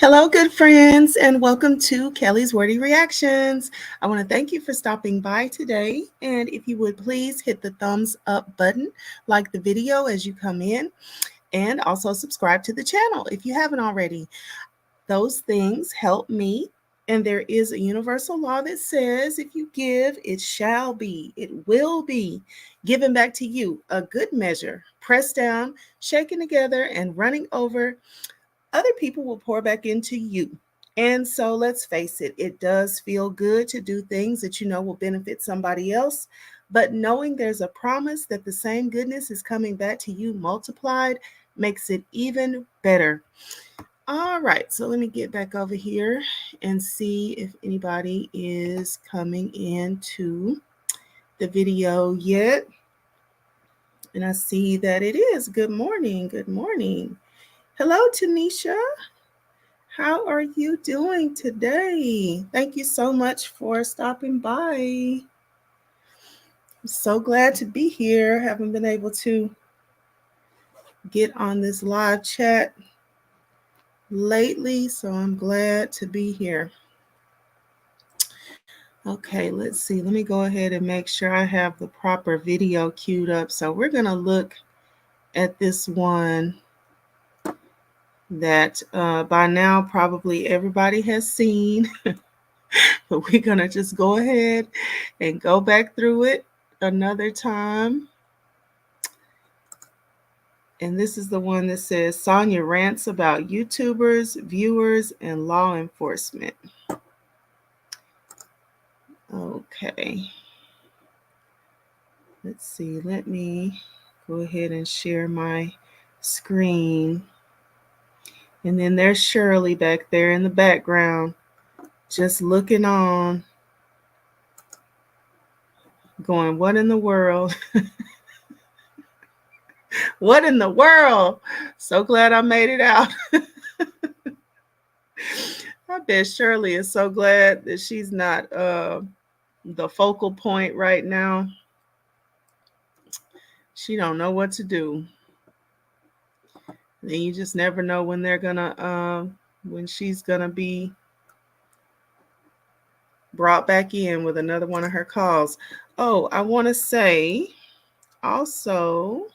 Hello, good friends, and welcome to Kelly's Wordy Reactions. I want to thank you for stopping by today. And if you would please hit the thumbs up button, like the video as you come in, and also subscribe to the channel if you haven't already. Those things help me. And there is a universal law that says if you give, it shall be, it will be given back to you, a good measure, pressed down, shaken together, and running over. Other people will pour back into you. And so let's face it, it does feel good to do things that you know will benefit somebody else. But knowing there's a promise that the same goodness is coming back to you multiplied makes it even better. All right, so let me get back over here and see if anybody is coming into the video yet. And I see that it is. Good morning. Good morning. Hello, Tanisha. How are you doing today? Thank you so much for stopping by. I'm so glad to be here. Haven't been able to get on this live chat lately, so I'm glad to be here. Okay, let's see. Let me go ahead and make sure I have the proper video queued up. So we're going to look at this one that by now probably everybody has seen. But we're going to just go ahead and go back through it another time. And this is the one that says Sonya rants about YouTubers, viewers, and law enforcement. Okay. Let's see. Let me go ahead and share my screen. And then there's Shirley back there in the background, just looking on, going, what in the world? What in the world? So glad I made it out. I bet Shirley is so glad that she's not the focal point right now. She don't know what to do. And you just never know when they're gonna when she's gonna be brought back in with another one of her calls. Oh, I want to say also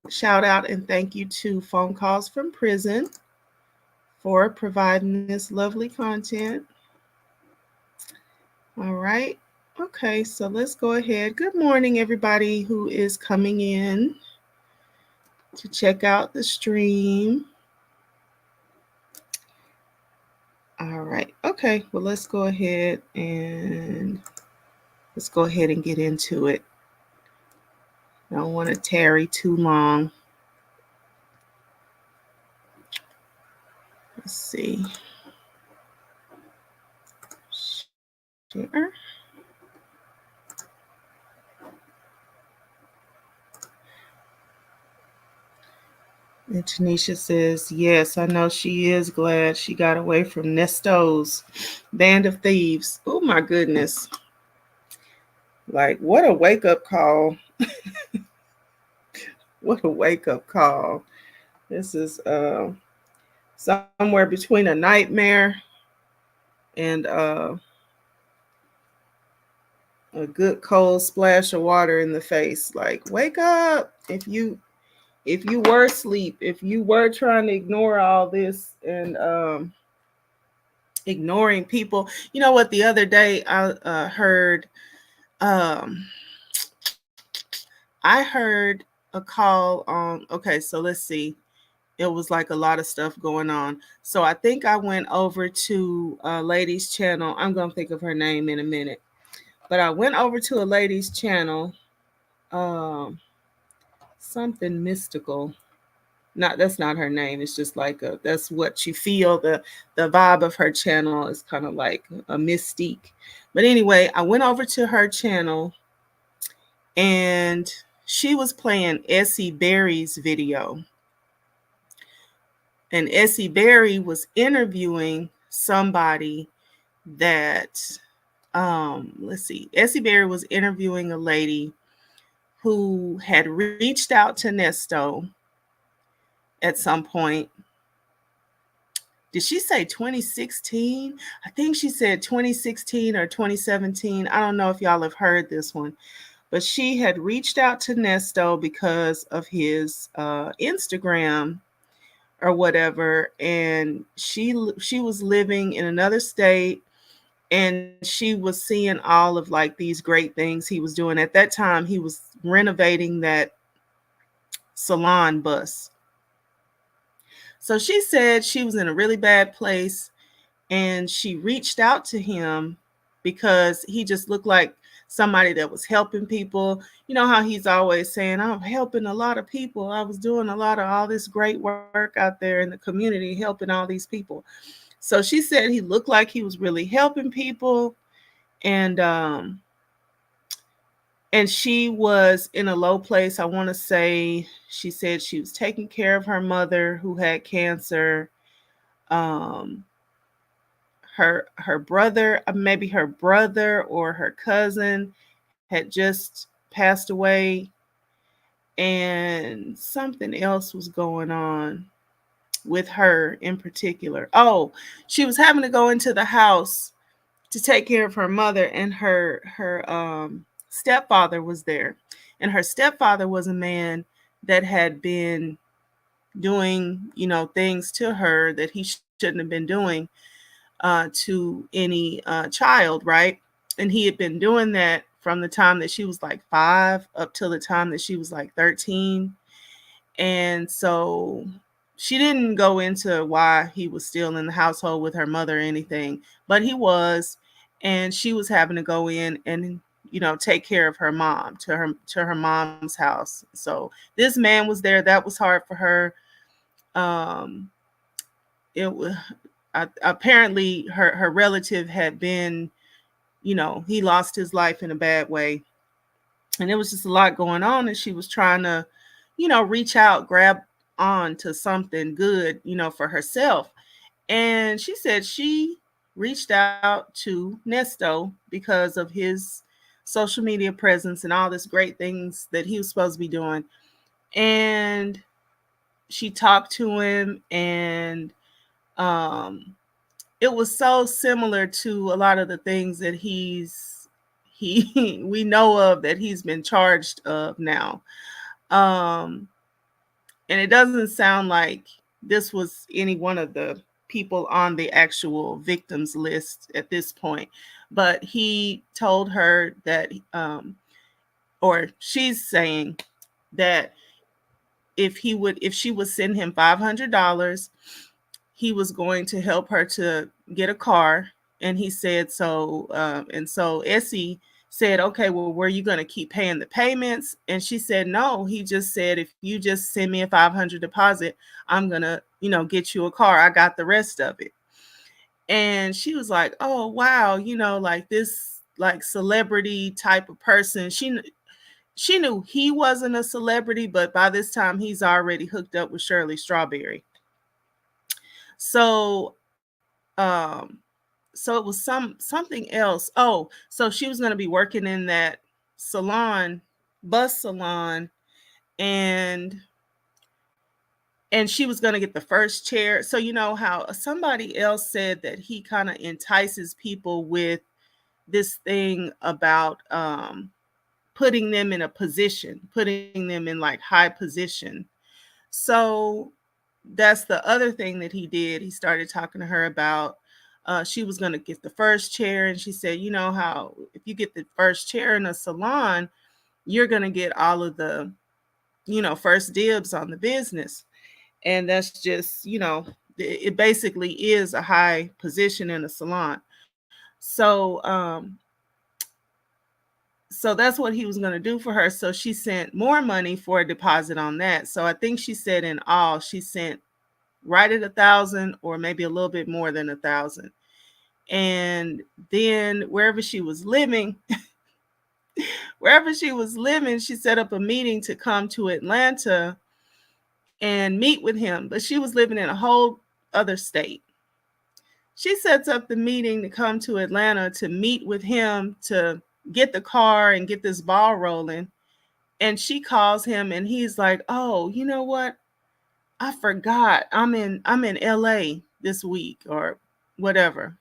shout out and thank you to Phone Calls from Prison for providing this lovely content. All right. Okay, so let's go ahead. Good morning, everybody who is coming in to check out the stream. All right. Okay, well, let's go ahead and get into it. I don't want to tarry too long. Let's see. Share. And Tanisha says, yes, I know she is glad she got away from Nesto's band of thieves. Oh, my goodness. Like, what a wake-up call. What a wake-up call. This is somewhere between a nightmare and a good cold splash of water in the face. Like, wake up. If you were asleep, if you were trying to ignore all this and ignoring people. You know what? The other day I heard a call on. Okay, so let's see. It was like a lot of stuff going on. So I think I went over to a lady's channel. I'm going to think of her name in a minute. But I went over to a lady's channel. Something mystical. That's not her name. It's just like that's what you feel. The vibe of her channel is kind of like a mystique. But anyway, I went over to her channel and she was playing Essie Berry's video. And Essie Berry was interviewing somebody that, let's see, Essie Berry was interviewing a lady who had reached out to Nesto at some point. Did she say 2016? I think she said 2016 or 2017. I don't know if y'all have heard this one, but she had reached out to Nesto because of his Instagram or whatever, and she was living in another state, and she was seeing all of like these great things he was doing. At that time, he was renovating that salon bus. So she said she was in a really bad place, and she reached out to him because he just looked like somebody that was helping people. You know how he's always saying, I'm helping a lot of people. I was doing a lot of all this great work out there in the community, helping all these people. So she said he looked like he was really helping people. And she was in a low place. I want to say she said she was taking care of her mother who had cancer. Um, her brother, maybe her brother or her cousin, had just passed away, and something else was going on with her in particular. Oh, she was having to go into the house to take care of her mother, and her stepfather was there. And her stepfather was a man that had been doing, things to her that he shouldn't have been doing to any child, right? And he had been doing that from the time that she was like 5 up till the time that she was like 13. And so she didn't go into why he was still in the household with her mother or anything, but he was. And she was having to go in and take care of her mom to her mom's house. So this man was there. That was hard for her. It was apparently her relative had been, he lost his life in a bad way, and it was just a lot going on, and she was trying to reach out, grab on to something good for herself. And she said she reached out to Nesto because of his social media presence and all this great things that he was supposed to be doing. And she talked to him, and it was so similar to a lot of the things that we know of that he's been charged of now. And it doesn't sound like this was any one of the people on the actual victims list at this point, but he told her that, or she's saying that if she would send him $500, he was going to help her to get a car. And he said so. And so Essie said, okay, well, were you going to keep paying the payments? And she said, no. He just said, if you just send me a $500 deposit, I'm going to, get you a car. I got the rest of it. And she was like, oh, wow. Like this, like celebrity type of person. She knew he wasn't a celebrity, but by this time he's already hooked up with Shirley Strawberry. So, so it was something else. Oh, so she was going to be working in that bus salon, and she was going to get the first chair. So how somebody else said that he kind of entices people with this thing about putting them in a position, putting them in like high position. So that's the other thing that he did. He started talking to her about she was going to get the first chair. And she said, how if you get the first chair in a salon, you're going to get all of the, first dibs on the business. And that's just, it basically is a high position in a salon. So, so that's what he was going to do for her. So she sent more money for a deposit on that. So I think she said in all, she sent right at 1,000 or maybe a little bit more than 1,000. And then wherever she was living, she set up a meeting to come to Atlanta and meet with him. But she was living in a whole other state. She sets up the meeting to come to Atlanta to meet with him to get the car and get this ball rolling. And she calls him and he's like, oh, you know what? I forgot. I'm in LA this week or whatever.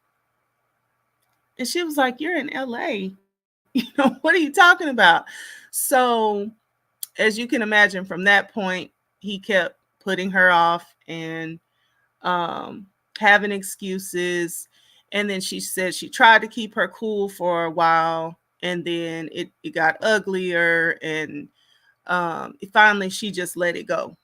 And she was like, "You're in LA. What are you talking about?" So, as you can imagine, from that point, he kept putting her off and um, having excuses. And then she said she tried to keep her cool for a while, and then it got uglier. And finally, she just let it go.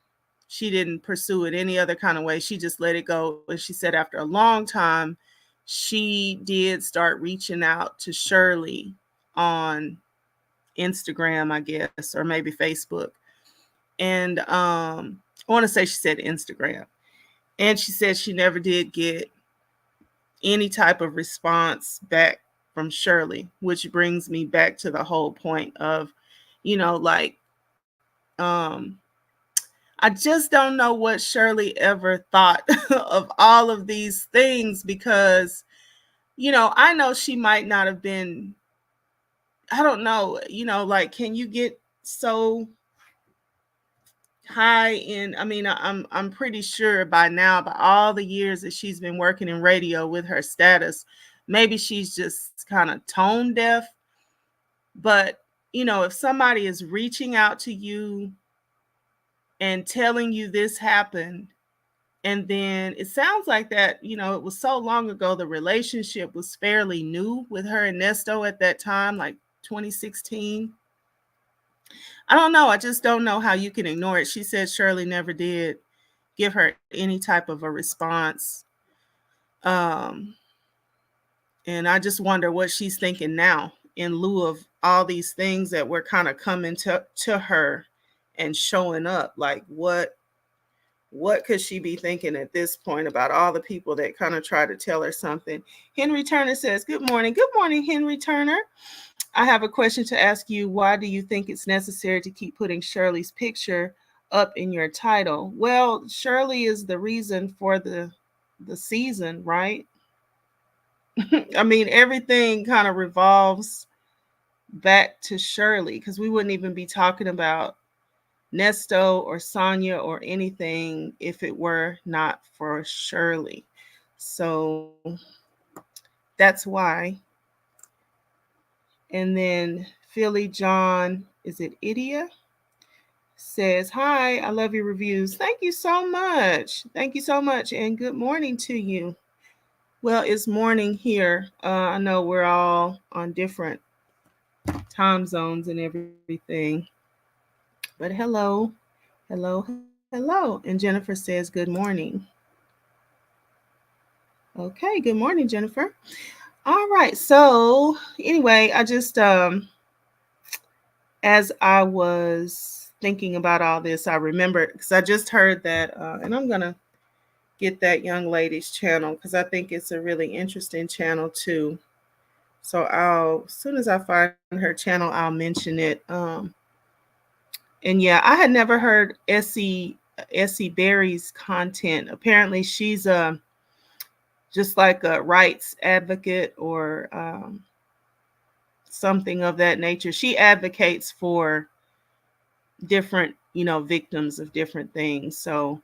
She didn't pursue it any other kind of way. She just let it go. And she said after a long time, she did start reaching out to Shirley on Instagram, I guess, or maybe Facebook. And I want to say she said Instagram. And she said she never did get any type of response back from Shirley, which brings me back to the whole point of, like, um, I just don't know what Shirley ever thought of all of these things because, I know she might not have been, I don't know, like, can you get so high in, I mean, I'm pretty sure by now, by all the years that she's been working in radio with her status, maybe she's just kind of tone deaf. But, if somebody is reaching out to you and telling you this happened, and then it sounds like that, it was so long ago, the relationship was fairly new with her and Nesto at that time, like 2016. I don't know. I just don't know how you can ignore it. She said Shirley never did give her any type of a response. Um, and I just wonder what she's thinking now in lieu of all these things that were kind of coming to her and showing up. Like what could she be thinking at this point about all the people that kind of try to tell her something? Henry Turner says, "Good morning." Good morning, Henry Turner. I have a question to ask you. Why do you think it's necessary to keep putting Shirley's picture up in your title? Well, Shirley is the reason for the season, right? I mean, everything kind of revolves back to Shirley because we wouldn't even be talking about Nesto or Sonya or anything if it were not for Shirley. So that's why. And then Philly John, is it Idia? Says, "Hi, I love your reviews." Thank you so much. Thank you so much. And good morning to you. Well, it's morning here. I know we're all on different time zones and everything. But hello. And Jennifer says, "Good morning." Okay, good morning, Jennifer. All right. So anyway, I just as I was thinking about all this, I remembered because I just heard that, and I'm gonna get that young lady's channel because I think it's a really interesting channel too. So as soon as I find her channel, I'll mention it. And yeah, I had never heard Essie Berry's content. Apparently, she's just like a rights advocate or something of that nature. She advocates for different, victims of different things. So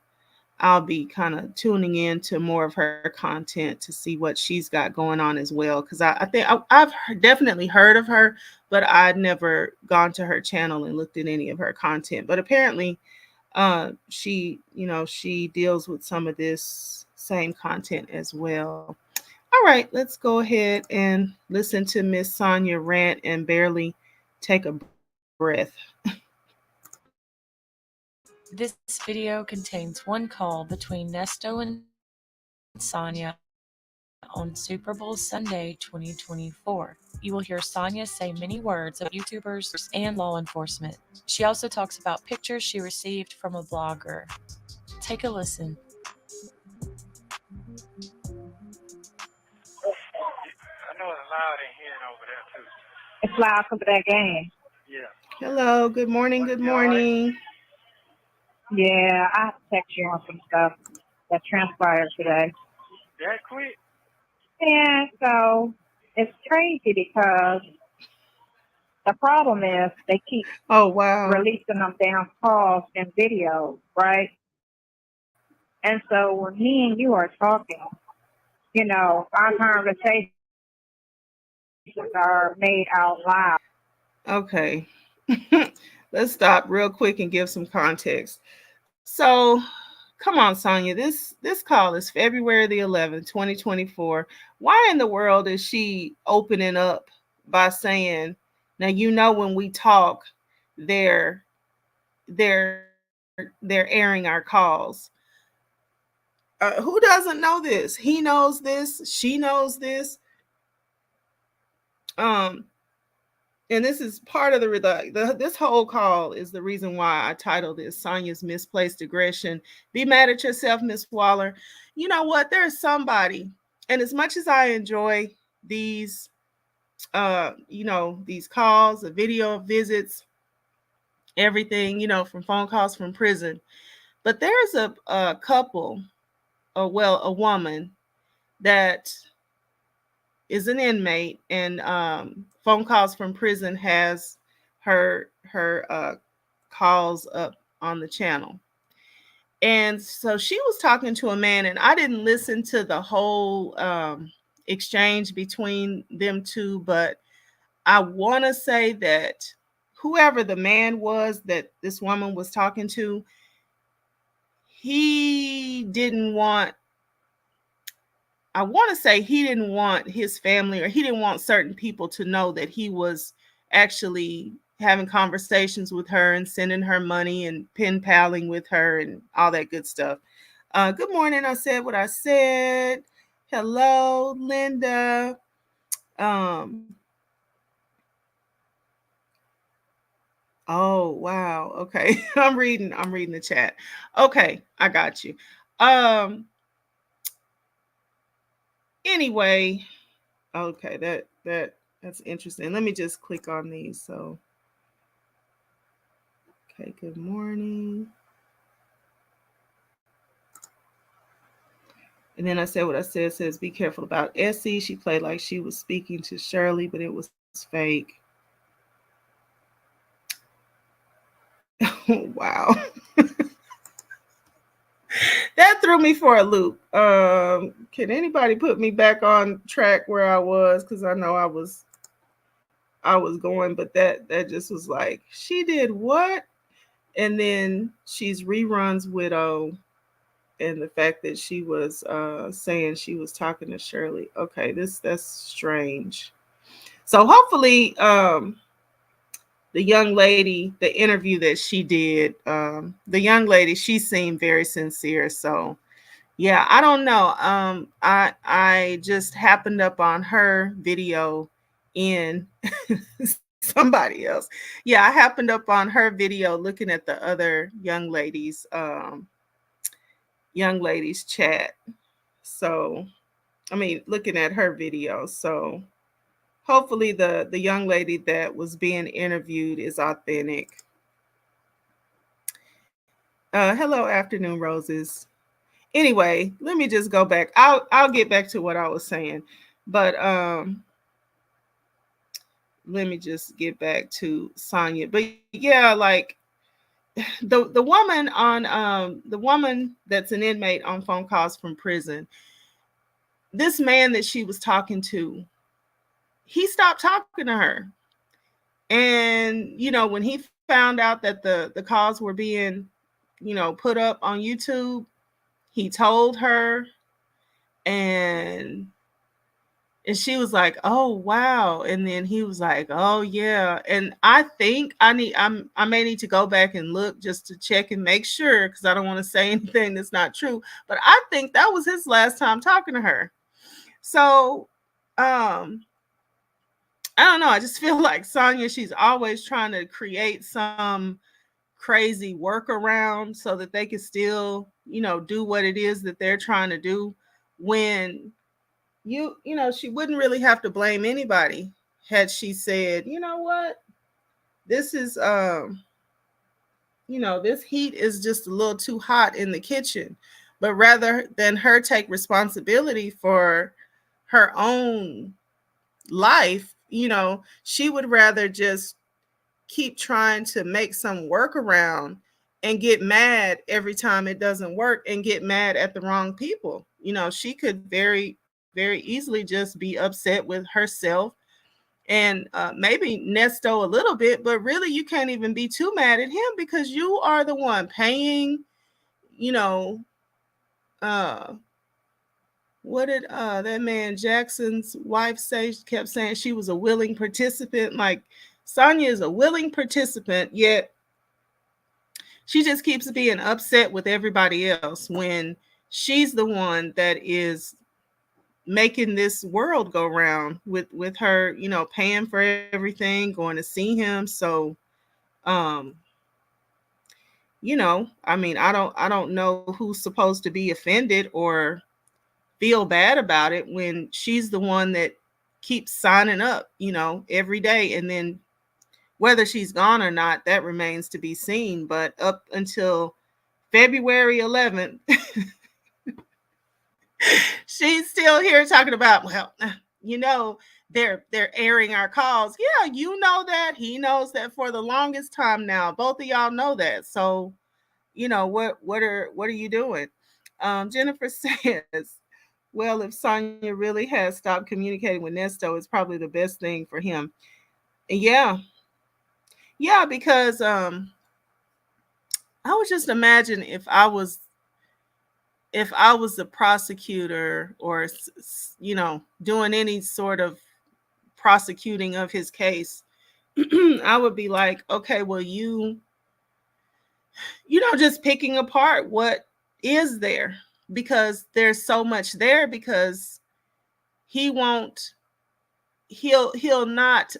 I'll be kind of tuning in to more of her content to see what she's got going on as well. Because I think I've definitely heard of her, but I'd never gone to her channel and looked at any of her content. But apparently, she deals with some of this same content as well. All right, let's go ahead and listen to Miss Sonya rant and barely take a breath. This video contains one call between Nesto and Sonya on Super Bowl Sunday 2024. You will hear Sonya say many words of YouTubers and law enforcement. She also talks about pictures she received from a blogger. Take a listen. I know it's loud in here and over there too. It's loud because of that game. Yeah. Hello, good morning, good morning. Yeah, I have to text you on some stuff that transpired today. That quick? And so it's crazy because the problem is they keep Oh wow. releasing them damn calls and videos, right? And so when me and you are talking, our conversations are made out loud. Okay. Let's stop real quick and give some context. So, come on, Sonya. This call is February the 11th, 2024. Why in the world is she opening up by saying, now when we talk, they're they're airing our calls. Who doesn't know this? He knows this. She knows this. And this is part of this whole call is the reason why I titled this Sonya's Misplaced Aggression. Be mad at yourself, Miss Waller. You know what? There's somebody, and as much as I enjoy these, these calls, the video visits, everything, from phone calls from prison, but there's a couple, a woman that is an inmate, and phone calls from prison has her calls up on the channel. And so she was talking to a man, and I didn't listen to the whole exchange between them two, but I want to say that whoever the man was that this woman was talking to, he didn't want his family, or he didn't want certain people to know that he was actually having conversations with her and sending her money and pen paling with her and all that good stuff. Good morning. I said what I said. Hello, Linda. Oh, wow. Okay. I'm reading the chat. Okay, I got you. Anyway, okay, that's interesting. Let me just click on these. So, okay, good morning. And then I said what I said. It says, be careful about Essie. She played like she was speaking to Shirley, but it was fake. Wow. That threw me for a loop. Can anybody put me back on track where I was? Because I know I was going, but that just was like, she did what? And then she's reruns widow, and the fact that she was saying she was talking to Shirley. Okay, that's strange. So hopefully the young lady, the interview that she did, the young lady, she seemed very sincere. So yeah, I don't know. I just happened up on her video in somebody else. Yeah, I happened up on her video looking at the other young ladies chat. So, I mean, looking at her video. So, hopefully the young lady that was being interviewed is authentic. Hello, afternoon roses. Anyway, let me just go back. I'll get back to what I was saying, but let me just get back to Sonya. But yeah, like the woman that's an inmate on phone calls from prison, this man that she was talking to, he stopped talking to her. And when he found out that the calls were being put up on YouTube, he told her, and she was like, oh wow. And then he was like, oh yeah. And I think I may need to go back and look just to check and make sure, because I don't want to say anything that's not true, but I think that was his last time talking to her. So I don't know, I just feel like Sonya, she's always trying to create some crazy workaround so that they can still do what it is that they're trying to do, when she wouldn't really have to blame anybody had she said, you know what, this is this heat is just a little too hot in the kitchen. But rather than her take responsibility for her own life, she would rather just keep trying to make some workaround and get mad every time it doesn't work and get mad at the wrong people. She could very, very easily just be upset with herself and maybe Nesto a little bit, but really you can't even be too mad at him because you are the one paying, uh, what did that man Jackson's wife say? She kept saying she was a willing participant. Like Sonya is a willing participant, yet she just keeps being upset with everybody else when she's the one that is making this world go round with her, paying for everything, going to see him. So um I don't know who's supposed to be offended or feel bad about it when she's the one that keeps signing up, every day. And then whether she's gone or not, that remains to be seen. But up until February 11th, she's still here talking about, well, they're airing our calls. Yeah, you know that. He knows that for the longest time now. Both of y'all know that. So, what are you doing? Jennifer says, well, if Sonya really has stopped communicating with Nesto, it's probably the best thing for him. Yeah. Yeah, because I would just imagine if I was the prosecutor or doing any sort of prosecuting of his case, I would be like, okay, well, just picking apart what is there, because there's so much there, because he'll not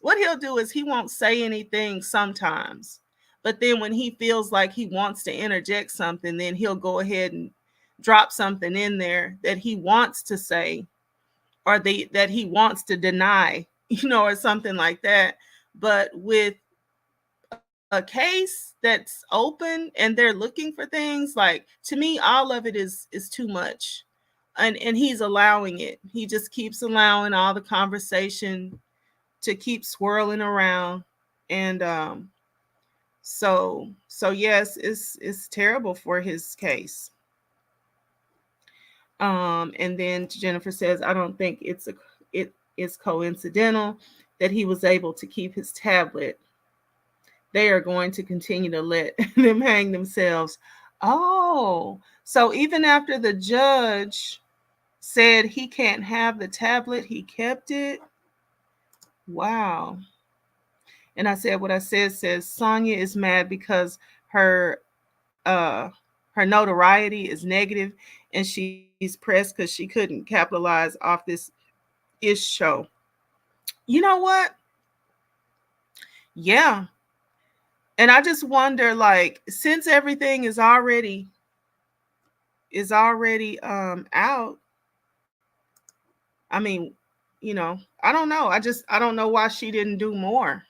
what he'll do is he won't say anything sometimes, but then when he feels like he wants to interject something, then he'll go ahead and drop something in there that he wants to say, or that he wants to deny, or something like that. But with a case that's open and they're looking for things, like, to me, all of it is too much. And he's allowing it. He just keeps allowing all the conversation to keep swirling around. And so yes, it's terrible for his case. And then Jennifer says, I don't think it is coincidental that he was able to keep his tablet. They are going to continue to let them hang themselves. Oh, so even after the judge said he can't have the tablet, he kept it. Wow. And I said what I says Sonya is mad because her notoriety is negative, and she's pressed because she couldn't capitalize off this show. You know what? Yeah. And I just wonder, like, since everything is already out, I mean, I don't know. I don't know why she didn't do more.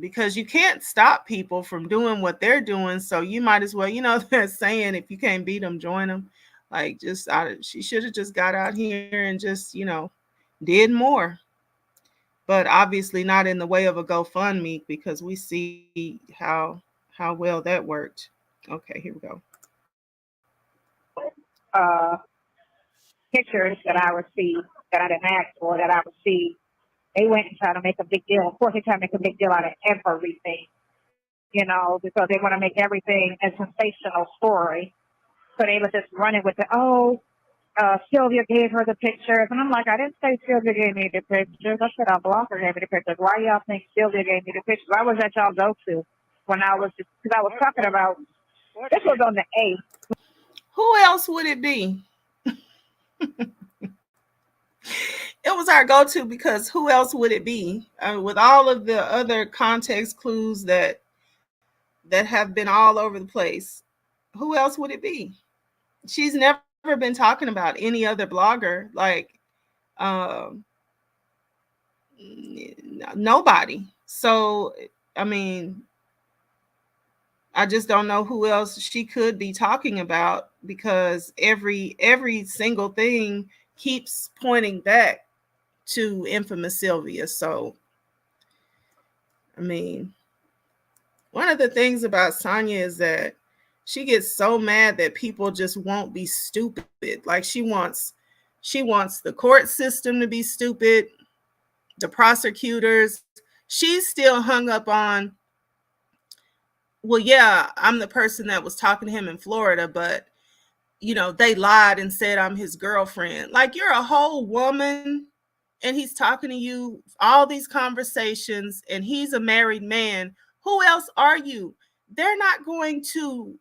Because you can't stop people from doing what they're doing. So you might as well, they're saying, if you can't beat them, join them. Like, she should have just got out here and just, did more. But obviously not in the way of a GoFundMe, because we see how well that worked. Okay, here we go. Pictures that I received that I didn't ask for, that I received, they went and tried to make a big deal. Of course, they try to make a big deal out of everything, because they want to make everything a sensational story. So they were just running with Sylvia gave her the pictures. And I'm like, I didn't say Sylvia gave me the pictures. I said our blogger gave me the pictures. Why y'all think Sylvia gave me the pictures? Why was that y'all go to when I was just, because I was talking about, this was on the 8th. Who else would it be? It was our go-to, because who else would it be? With all of the other context clues that have been all over the place, who else would it be? She's never been talking about any other blogger, like nobody. So I mean, I just don't know who else she could be talking about, because every single thing keeps pointing back to infamous Sylvia. So I mean, one of the things about Sonya is that she gets so mad that people just won't be stupid. Like she wants the court system to be stupid, the prosecutors. She's still hung up on, well, yeah, I'm the person that was talking to him in Florida, but they lied and said I'm his girlfriend. Like, you're a whole woman and he's talking to you, all these conversations, and he's a married man. Who else are you? They're not going to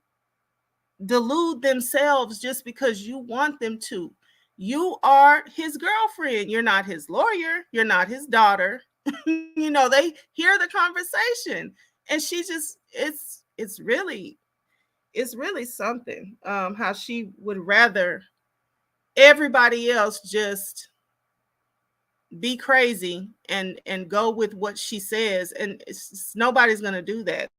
delude themselves just because you want them to. You are his girlfriend. You're not his lawyer. You're not his daughter. They hear the conversation, and she just it's really something, how she would rather everybody else just be crazy and go with what she says, and nobody's gonna do that.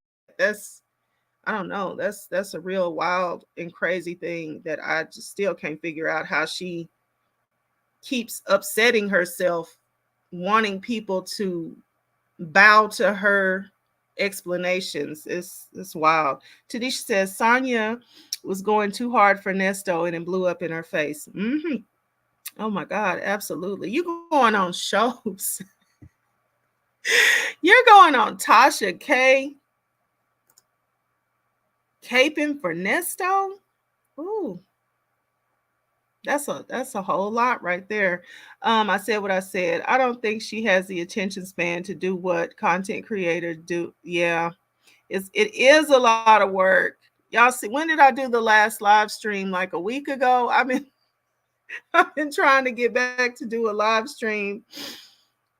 I don't know, that's a real wild and crazy thing that I just still can't figure out, how she keeps upsetting herself, wanting people to bow to her explanations. It's wild. Tanisha says Sonya was going too hard for Nesto and it blew up in her face. Oh my God, absolutely. You going on shows. You're going on Tasha K. Caping for Nesto. Ooh. That's a whole lot right there. I said what I said. I don't think she has the attention span to do what content creators do. Yeah, it is a lot of work. Y'all see, when did I do the last live stream? Like a week ago. I've been trying to get back to do a live stream.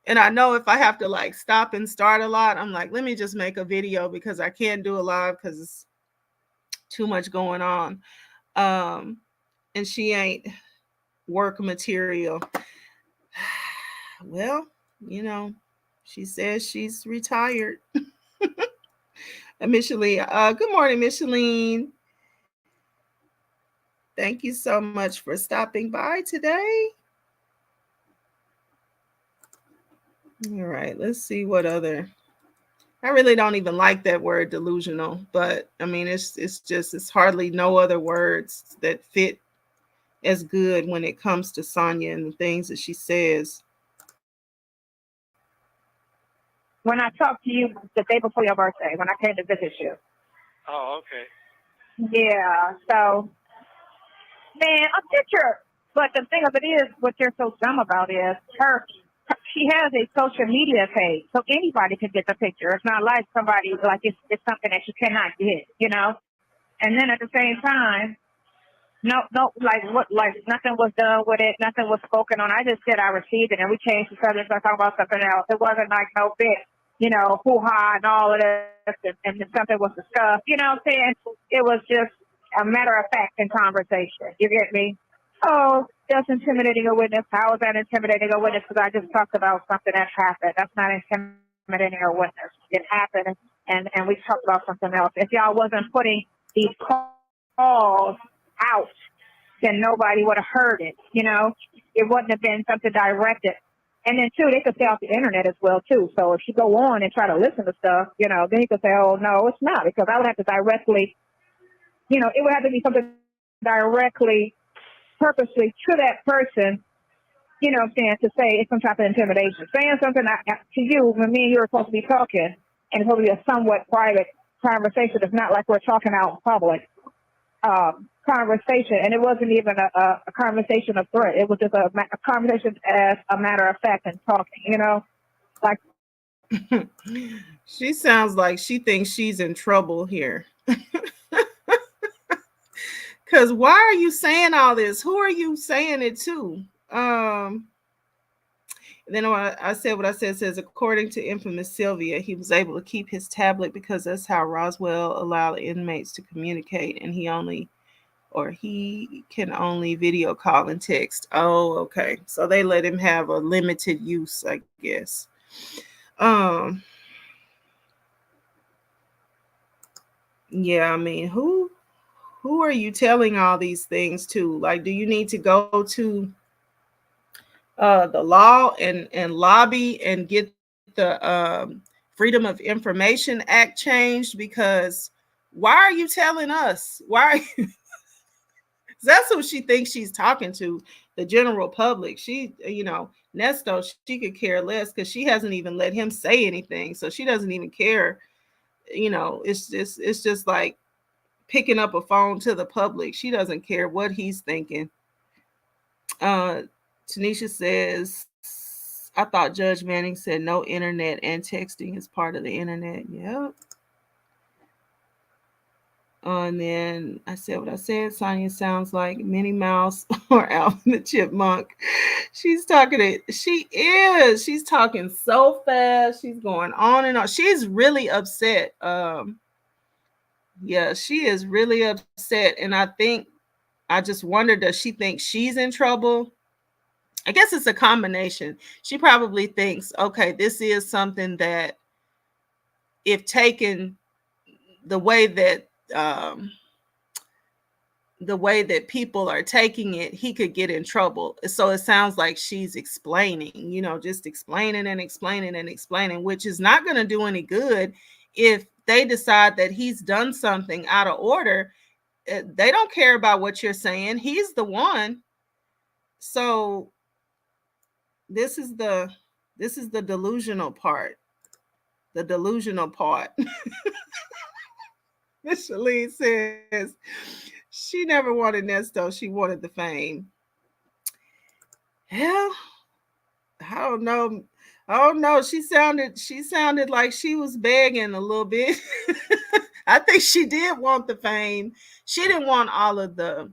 And I know if I have to like stop and start a lot, I'm like, let me just make a video because I can't do a live because it's too much going on. And she ain't work material. Well, she says she's retired. Micheline, good morning, Micheline. Thank you so much for stopping by today. All right, let's see what other. I really don't even like that word delusional, but I mean, it's hardly no other words that fit as good when it comes to Sonya and the things that she says. When I talked to you the day before your birthday, when I came to visit you. Oh, okay. Yeah, so, man, a picture. But the thing of it is, what you're so dumb about is she has a social media page, so anybody can get the picture. It's not like somebody, like it's something that you cannot get, And then at the same time, no, like nothing was done with it, nothing was spoken on. I just said I received it, and we changed the subject. I talked about something else. It wasn't like no big, hoo-ha and all of this, and something was discussed. You know what I'm saying? It was just a matter of fact in conversation. You get me? Oh, that's intimidating a witness. How is that intimidating a witness? Because I just talked about something that happened. That's not intimidating a witness. It happened, and we talked about something else. If y'all wasn't putting these calls out, then nobody would have heard it. It wouldn't have been something directed. And then too, they could say off the internet as well too. So if you go on and try to listen to stuff, then you could say, oh no, it's not, because I would have to directly, it would have to be something directly, purposely to that person, to say it's some type of intimidation. Saying something to you when me and you are supposed to be talking, and it's supposed to be a somewhat private conversation. It's not like we're talking out in public. Conversation, and it wasn't even a conversation of threat. It was just a conversation as a matter of fact and talking, like. She sounds like she thinks she's in trouble here. Because why are you saying all this? Who are you saying it to? Then I said what I said. Says, according to infamous Sylvia, he was able to keep his tablet because that's how Roswell allowed inmates to communicate, and he can only video call and text. Oh, okay. So they let him have a limited use, I guess. Yeah, I mean, who are you telling all these things to? Like, do you need to go to the law and lobby and get the Freedom of Information Act changed, because why are you telling us? Why are you? That's who she thinks she's talking to, the general public. She, Nesto, she could care less because she hasn't even let him say anything. So she doesn't even care. It's just like picking up a phone to the public. She doesn't care what he's thinking. Tanisha says, I thought Judge Manning said no internet and texting is part of the internet. Yep. And then I said what I said. Sonya sounds like Minnie Mouse or Alvin the Chipmunk. She's talking so fast. She's going on and on. She's really upset. Yeah, she is really upset. And I just wonder, does she think she's in trouble? I guess it's a combination. She probably thinks, okay, this is something that, if taken the way that people are taking it, he could get in trouble. So it sounds like she's explaining, just explaining and explaining and explaining, which is not going to do any good. If they decide that he's done something out of order, they don't care about what you're saying. He's the one. So this is the delusional part. The delusional part. Miss Shirley says she never wanted Nesto. She wanted the fame. Hell, I don't know. Oh no, she sounded like she was begging a little bit. I think she did want the fame. She didn't want all of the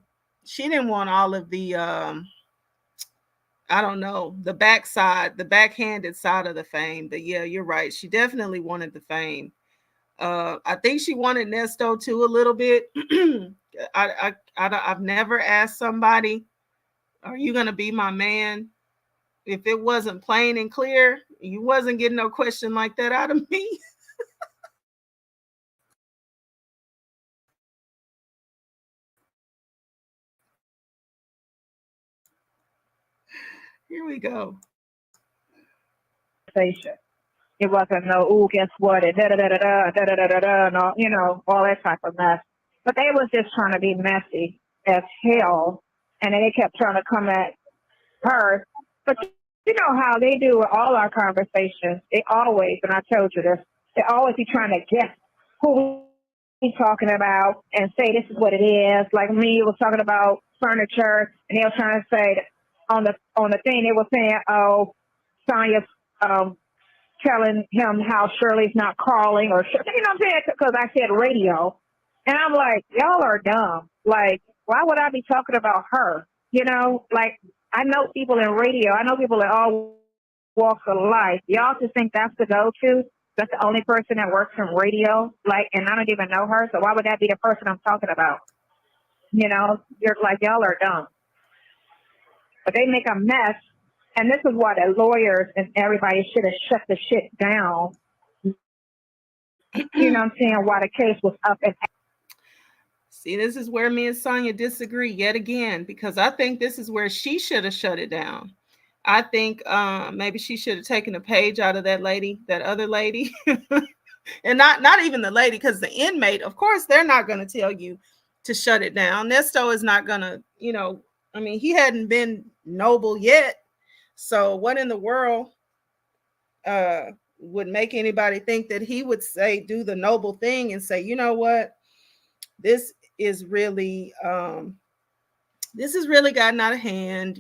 I don't know, the backhanded side of the fame. But yeah, you're right. She definitely wanted the fame. I think she wanted Nesto too a little bit. I've never asked somebody, "Are you gonna be my man?" If it wasn't plain and clear, you wasn't getting no question like that out of me. Here we go. It wasn't no, ooh, guess what? And da da da da da da da da da, no, all that type of mess. But they was just trying to be messy as hell, and then they kept trying to come at her. But you know how they do with all our conversations. They always, and I told you this, they always be trying to guess who he's talking about and say this is what it is. Like me was talking about furniture, and they were trying to say on the thing they were saying, oh, Sonya's telling him how Shirley's not calling, or you know what I'm saying? Because I said radio, and I'm like, y'all are dumb. Like, why would I be talking about her? Like, I know people in radio. I know people in all walks of life. Y'all just think that's the go-to. That's the only person that works in radio. Like, and I don't even know her. So why would that be the person I'm talking about? You're like, y'all are dumb. But they make a mess. And this is why the lawyers and everybody should have shut the shit down. You know what I'm saying? Why the case was up and. See, this is where me and Sonya disagree yet again, because I think this is where she should have shut it down. I think maybe she should have taken a page out of that other lady. And not even the lady, because the inmate, of course, they're not going to tell you to shut it down. Nesto is not going to, he hadn't been noble yet. So what in the world would make anybody think that he would do the noble thing and say, you know what, this is really gotten out of hand.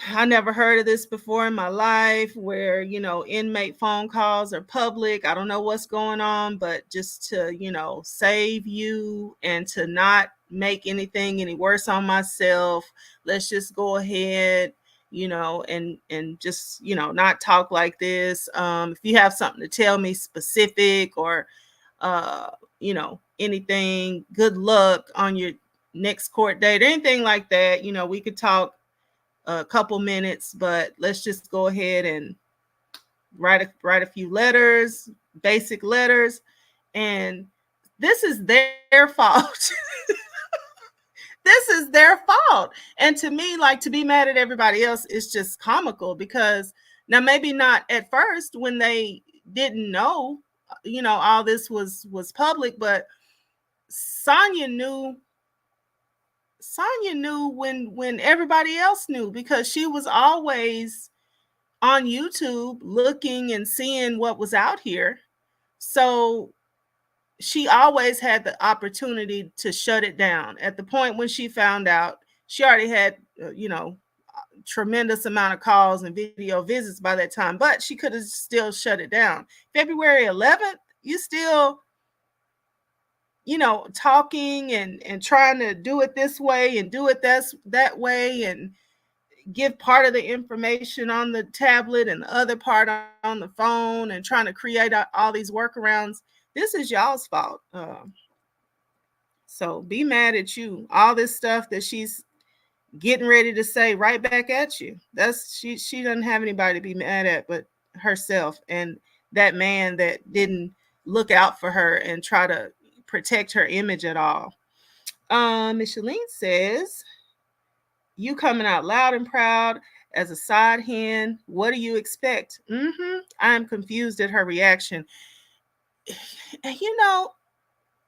I never heard of this before in my life, where, inmate phone calls are public. I don't know what's going on, but just to, save you and to not make anything any worse on myself, let's just go ahead, and just, not talk like this. If you have something to tell me specific, or, anything, good luck on your next court date, or anything like that, we could talk a couple minutes, but let's just go ahead and write a few letters, basic letters. And this is their fault. This is their fault. And to me, like, to be mad at everybody else is just comical, because Now, maybe not at first when they didn't know, all this was public, but Sonya knew when everybody else knew, because she was always on YouTube looking and seeing what was out here. So she always had the opportunity to shut it down. At the point when she found out, she already had, tremendous amount of calls and video visits by that time, but she could have still shut it down. February 11th, you still, talking and trying to do it this way and do it that way, and give part of the information on the tablet and the other part on the phone, and trying to create all these workarounds. This is y'all's fault. So be mad at you. All this stuff that she's getting ready to say right back at you. She doesn't have anybody to be mad at but herself, and that man that didn't look out for her and try to protect her image at all. Micheline says, you coming out loud and proud as a side hen. What do you expect? I'm confused at her reaction.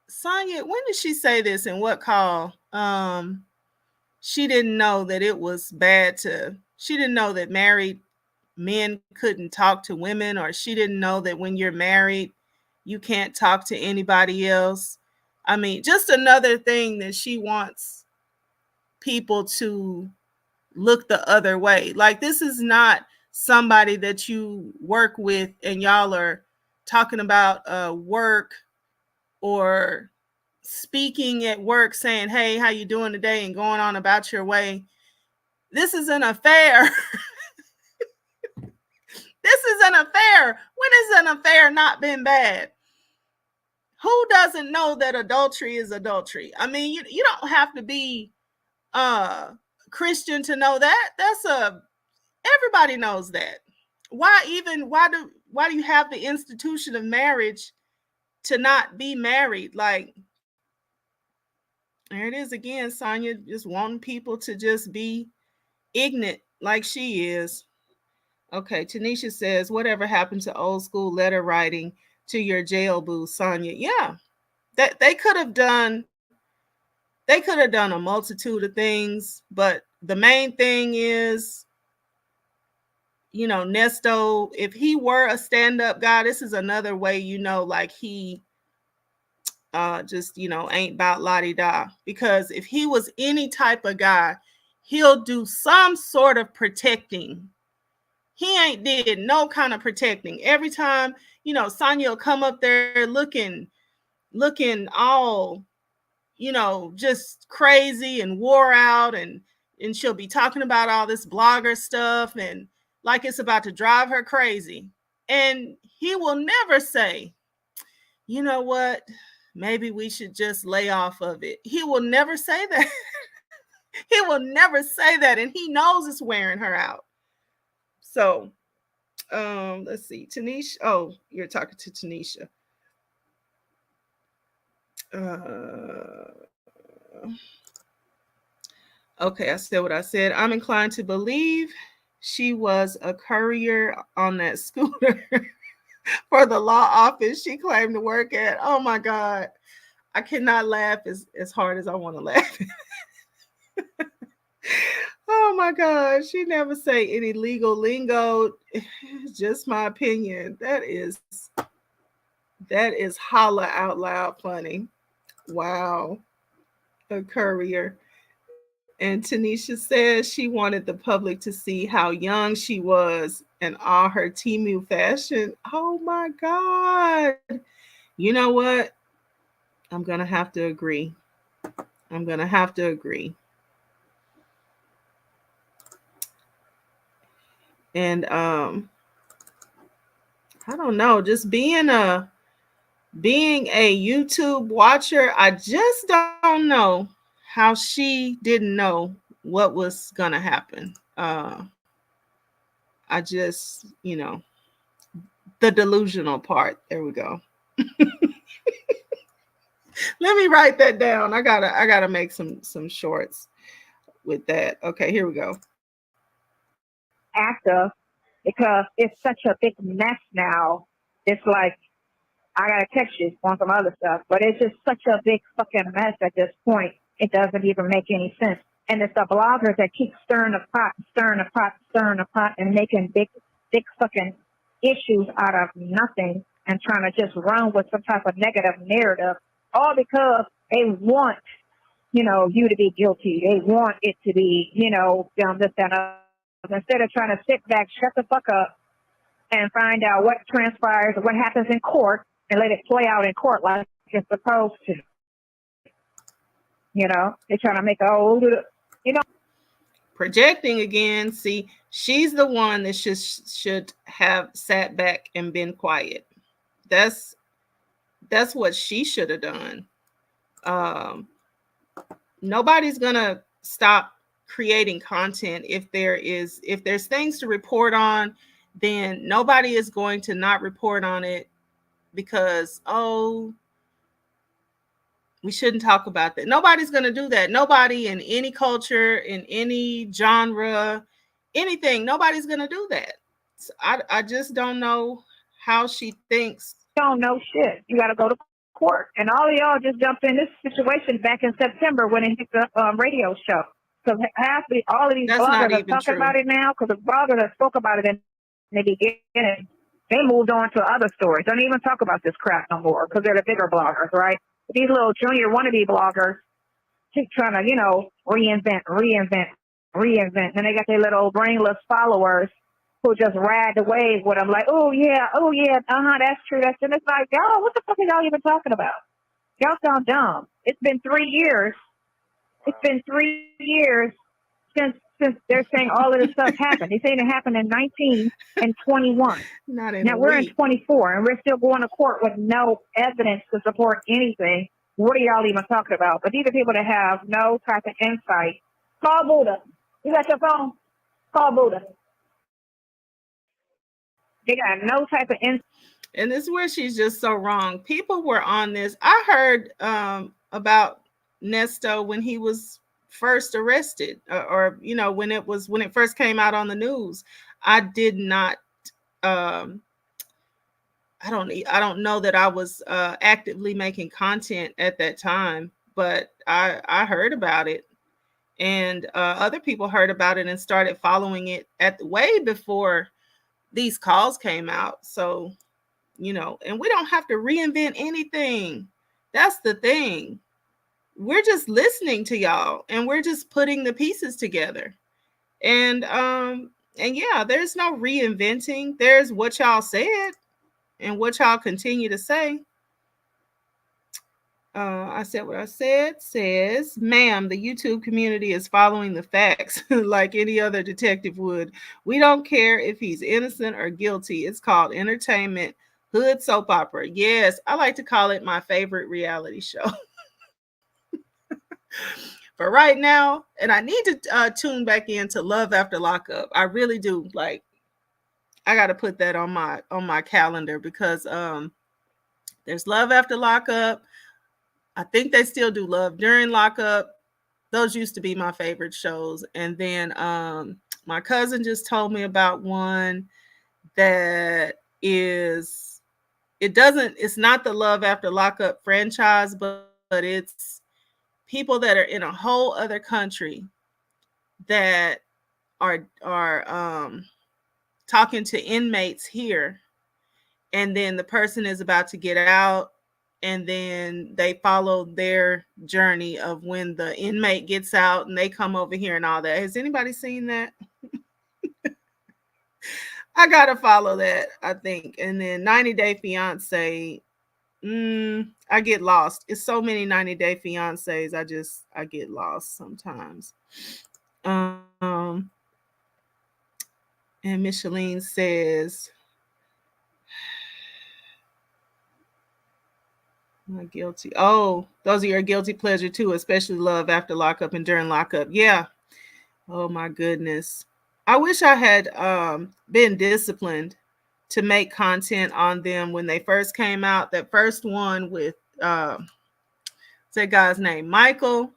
Sonya, when did she say this, and what call? She didn't know that it was bad she didn't know that married men couldn't talk to women, or she didn't know that when you're married, you can't talk to anybody else. I mean, just another thing that she wants people to look the other way. Like, this is not somebody that you work with and y'all are talking about work, or speaking at work saying, hey, how you doing today, and going on about your way. This is an affair. This is an affair. When has an affair not been bad? Who doesn't know that adultery is adultery? I mean, you don't have to be Christian to know that. Everybody knows that. Why do you have the institution of marriage to not be married? Like, there it is again, Sonya, just wanting people to just be ignorant like she is. Okay, Tanisha says, whatever happened to old school letter writing to your jail boo, Sonya? Yeah, that they could have done a multitude of things, but the main thing is, Nesto, if he were a stand-up guy, this is another way, like he just, ain't about la-di-da. Because if he was any type of guy, he'll do some sort of protecting. He ain't did no kind of protecting. Every time, Sonya will come up there looking all, just crazy and wore out, and she'll be talking about all this blogger stuff, and like it's about to drive her crazy. And he will never say, you know what, maybe we should just lay off of it. He will never say that. He will never say that, and he knows it's wearing her out. So let's see, Tanisha. Oh, you're talking to Tanisha. Okay, I said what I said. I'm inclined to believe she was a courier on that scooter for the law office she claimed to work at. Oh my God. I cannot laugh as hard as I want to laugh. Oh my God. She never say any legal lingo. Just my opinion. That is holla out loud funny. Wow. A courier. And Tanisha says she wanted the public to see how young she was and all her Temu fashion. Oh my God. You know what? I'm going to have to agree. And I don't know, just being a YouTube watcher, I just don't know how she didn't know what was gonna happen. I just, the delusional part. There we go. Let me write that down. I gotta make some shorts with that. Okay, here we go. After because it's such a big mess now. It's like, I gotta text you on some other stuff, but it's just such a big fucking mess at this point. It doesn't even make any sense. And it's the bloggers that keep stirring the pot, stirring the pot, stirring the pot, and making big fucking issues out of nothing and trying to just run with some type of negative narrative, all because they want, you to be guilty. They want it to be, this, that, instead of trying to sit back, shut the fuck up, and find out what transpires or what happens in court and let it play out in court like it's supposed to. They're trying to make projecting again. See, she's the one that should have sat back and been quiet. That's what she should have done. Nobody's gonna stop creating content if there's things to report on. Then nobody is going to not report on it because, we shouldn't talk about that. Nobody's going to do that. Nobody in any culture, in any genre, anything, nobody's going to do that. So I just don't know how she thinks. Don't know shit. You got to go to court. And all of y'all just jumped in this situation back in September when it hit the radio show. So all of these bloggers are talking about it now, because the bloggers that spoke about it in the beginning, they moved on to other stories. Don't even talk about this crap no more because they're the bigger bloggers, right? But these little junior wannabe bloggers keep trying to, reinvent. And they got their little brainless followers who just ride the wave with them like, oh yeah, that's true. And it's like, y'all, what the fuck are y'all even talking about? Y'all sound dumb. It's been 3 years. It's been 3 years since they're saying all of this stuff happened. They saying it happened in 19 and 21. Now we're in 24 and we're still going to court with no evidence to support anything. What are y'all even talking about? But these are people that have no type of insight. Call Buddha. You got your phone? Call Buddha. They got no type of insight. And this is where she's just so wrong. People were on this. I heard about Nesto when he was first arrested, or when it first came out on the news. I did not. I don't know that I was actively making content at that time, but I heard about it, and other people heard about it and started following it way before these calls came out. So, and we don't have to reinvent anything. That's the thing. We're just listening to y'all and we're just putting the pieces together. And yeah, there's no reinventing. There's what y'all said and what y'all continue to say. I said what I said. Says, ma'am, the YouTube community is following the facts like any other detective would. We don't care if he's innocent or guilty. It's called entertainment, hood soap opera. Yes, I like to call it my favorite reality show. For right now, and I need to tune back into Love After Lockup. I really do. Like, I got to put that on my calendar because there's Love After Lockup. I think they still do Love During Lockup. Those used to be my favorite shows. And then my cousin just told me about one that it's not the Love After Lockup franchise, but it's people that are in a whole other country that are talking to inmates here, and then the person is about to get out, and then they follow their journey of when the inmate gets out and they come over here and all that. Has anybody seen that? I gotta follow that, I think. And then 90 Day Fiance, I get lost. It's so many 90 Day Fiancés. I get lost sometimes. And Micheline says, "My guilty." Oh, those are your guilty pleasure too, especially Love After Lockup and During Lockup. Yeah. Oh my goodness. I wish I had been disciplined to make content on them when they first came out. That first one with what's that guy's name? Michael.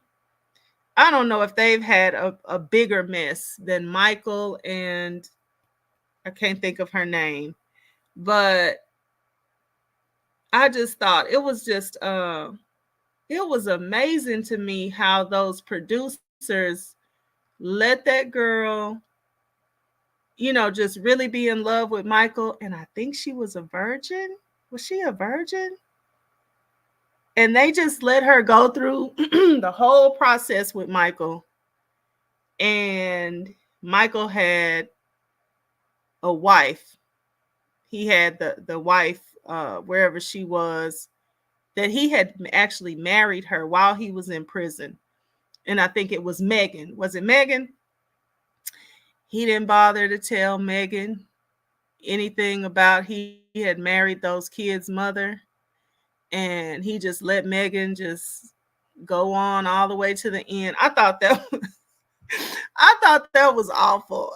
I don't know if they've had a bigger mess than Michael and I can't think of her name, but I just thought it was just it was amazing to me how those producers let that girl, you know, just really be in love with Michael. And I think she was a virgin. Was she a virgin? And they just let her go through the whole process with Michael. And Michael had a wife. He had the wife wherever she was, that he had actually married her while he was in prison. And I think it was Megan. Was it Megan? He didn't bother to tell Megan anything about he had married those kids' mother. And he just let Megan just go on all the way to the end. I thought that was awful.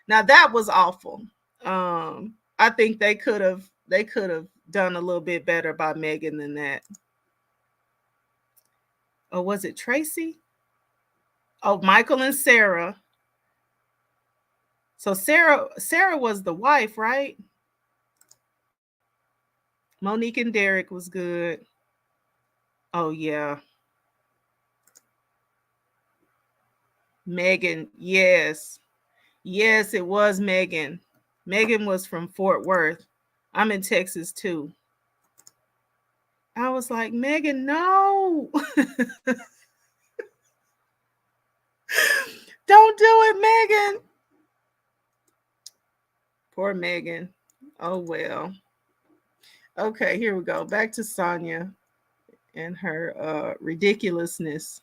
Now that was awful. I think they could have done a little bit better by Megan than that. Or was it Tracy? Oh, Michael and Sarah. So Sarah was the wife, right? Monique and Derek was good. Oh yeah. Megan, yes. Yes, it was Megan. Megan was from Fort Worth. I'm in Texas too. I was like, Megan, no. Don't do it, Megan. Poor Megan. Oh, well. Okay, here we go. Back to Sonya and her ridiculousness.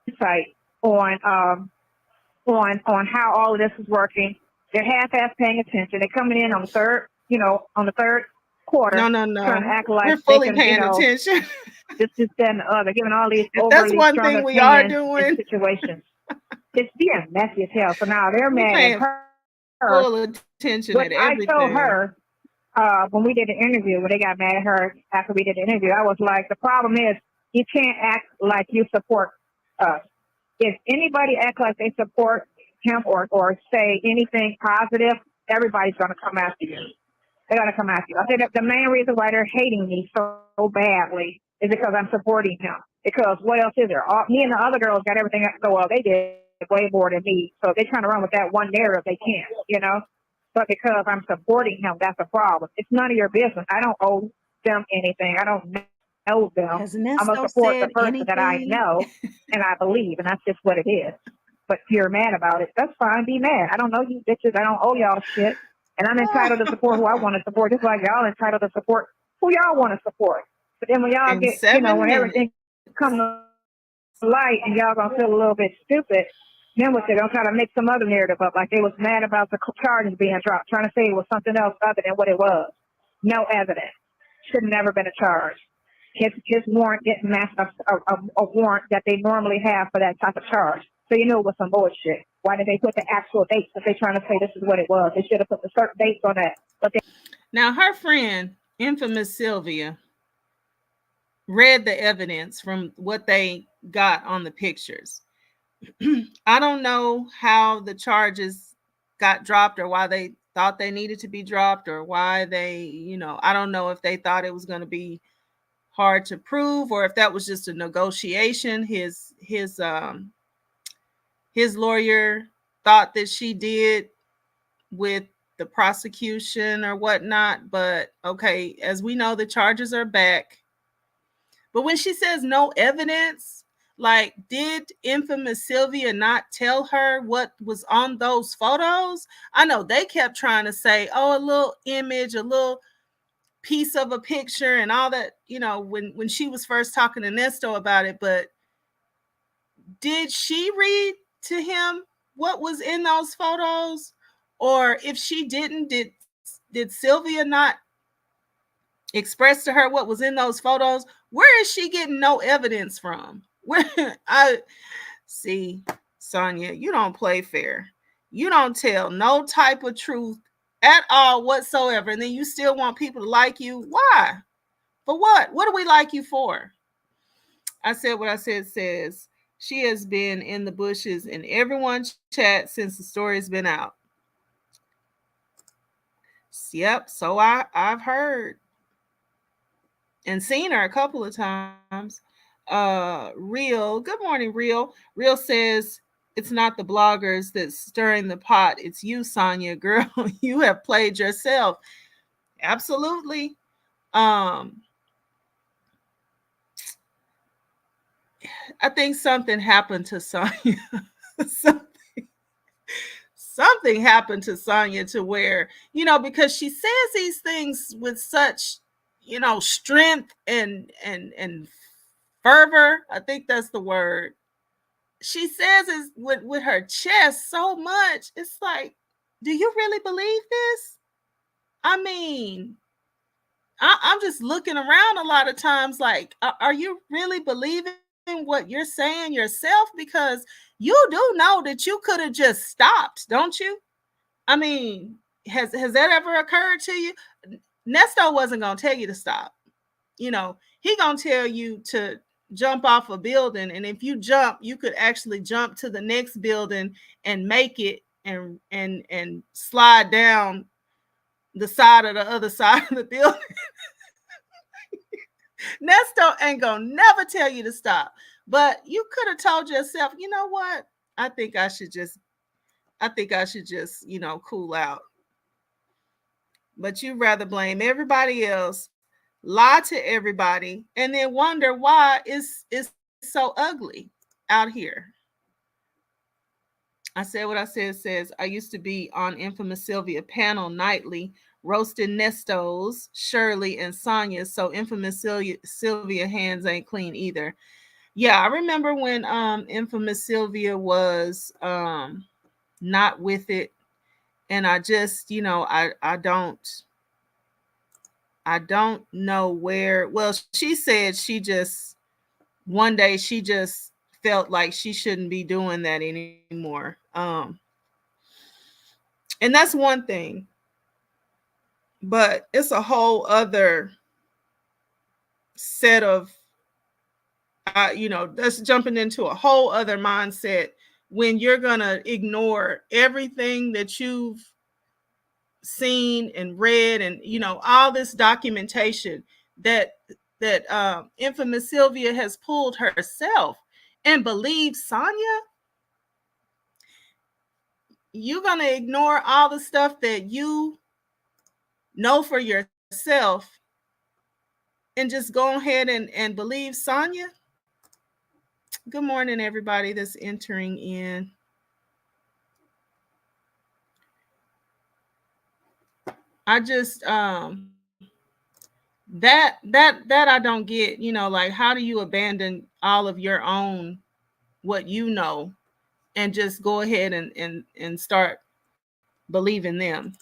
Insight on how all of this is working. They're half-ass paying attention. They're coming in on the third, on the third quarter. No. Trying to act like we're fully they can, paying attention. This and the other, giving all these If that's overly one strong thing we are opinions doing. in situations. It's being messy as hell. So now they're We're mad paying at her. full attention But at everything. I told her when we did the interview, when they got mad at her after we did the interview, I was like, the problem is you can't act like you support us. If anybody act like they support him or say anything positive, everybody's going to come after you. They're going to come after you. I think that the main reason why they're hating me so badly is because I'm supporting him. Because what else is there? Me and the other girls got everything so well. They did way more than me. So if they're trying to run with that one narrative, they can't, But because I'm supporting him, that's a problem. It's none of your business. I don't owe them anything. I don't know them. I'm going to support the person that I know and I believe, and that's just what it is. But if you're mad about it, that's fine. Be mad. I don't know you bitches. I don't owe y'all shit. And I'm entitled to support who I want to support, just like y'all entitled to support who y'all want to support. But then when y'all get, when everything comes to light and y'all going to feel a little bit stupid, then what they're going to try to make some other narrative up, like they was mad about the charges being dropped, trying to say it was something else other than what it was. No evidence. Should have never been a charge. His warrant didn't match a warrant that they normally have for that type of charge. So you know it was some bullshit. Why did they put the actual dates if they're trying to say this is what it was? They should have put the certain dates on that. But now her friend, infamous Sylvia, read the evidence from what they got on the pictures. I don't know how the charges got dropped or why they thought they needed to be dropped or why they, I don't know if they thought it was going to be hard to prove or if that was just a negotiation. His lawyer thought that she did with the prosecution or whatnot, but okay, as we know, the charges are back. But when she says no evidence, like, did infamous Sylvia not tell her what was on those photos? I know they kept trying to say, oh, a little image, a little piece of a picture and all that, when she was first talking to Nesto about it. But did she read to him what was in those photos? Or if she didn't, did Sylvia not express to her what was in those photos? Where is she getting no evidence from? Where I see, Sonya, you don't play fair. You don't tell no type of truth at all whatsoever. And then you still want people to like you. Why? For what? What do we like you for? I said what I said says. She has been in the bushes in everyone's chat since the story's been out. Yep, so I've heard and seen her a couple of times. Real, good morning, Real. Real says it's not the bloggers that's stirring the pot. It's you, Sonya, girl. You have played yourself. Absolutely. I think something happened to Sonya. something happened to Sonya to where, because she says these things with such, strength and fervor. I think that's the word. She says it with her chest so much. It's like, do you really believe this? I mean, I'm just looking around a lot of times like, are you really believing what you're saying yourself? Because you do know that you could have just stopped, don't you? I mean, has that ever occurred to you? Nesto wasn't going to tell you to stop. He going to tell you to jump off a building, and if you jump, you could actually jump to the next building and make it and slide down the side of the other side of the building. Nesto ain't gonna never tell you to stop. But you could have told yourself, you know what? I think I should just, cool out. But you rather blame everybody else, lie to everybody, and then wonder why it's so ugly out here. I said what I said. Says I used to be on infamous Sylvia panel nightly, roasting Nestos, Shirley, and Sonya. So infamous Sylvia hands ain't clean either. Yeah, I remember when infamous Sylvia was not with it, and I just, I don't know where. Well, she said she just one day she just felt like she shouldn't be doing that anymore. And that's one thing. But it's a whole other set of, that's jumping into a whole other mindset when you're going to ignore everything that you've seen and read and, all this documentation that infamous Sylvia has pulled herself and believe Sonya. You're going to ignore all the stuff that you know for yourself and just go ahead and believe Sonya. Good morning, everybody that's entering in. I just that I don't get, like, how do you abandon all of your own, what you know, and just go ahead and start believing them?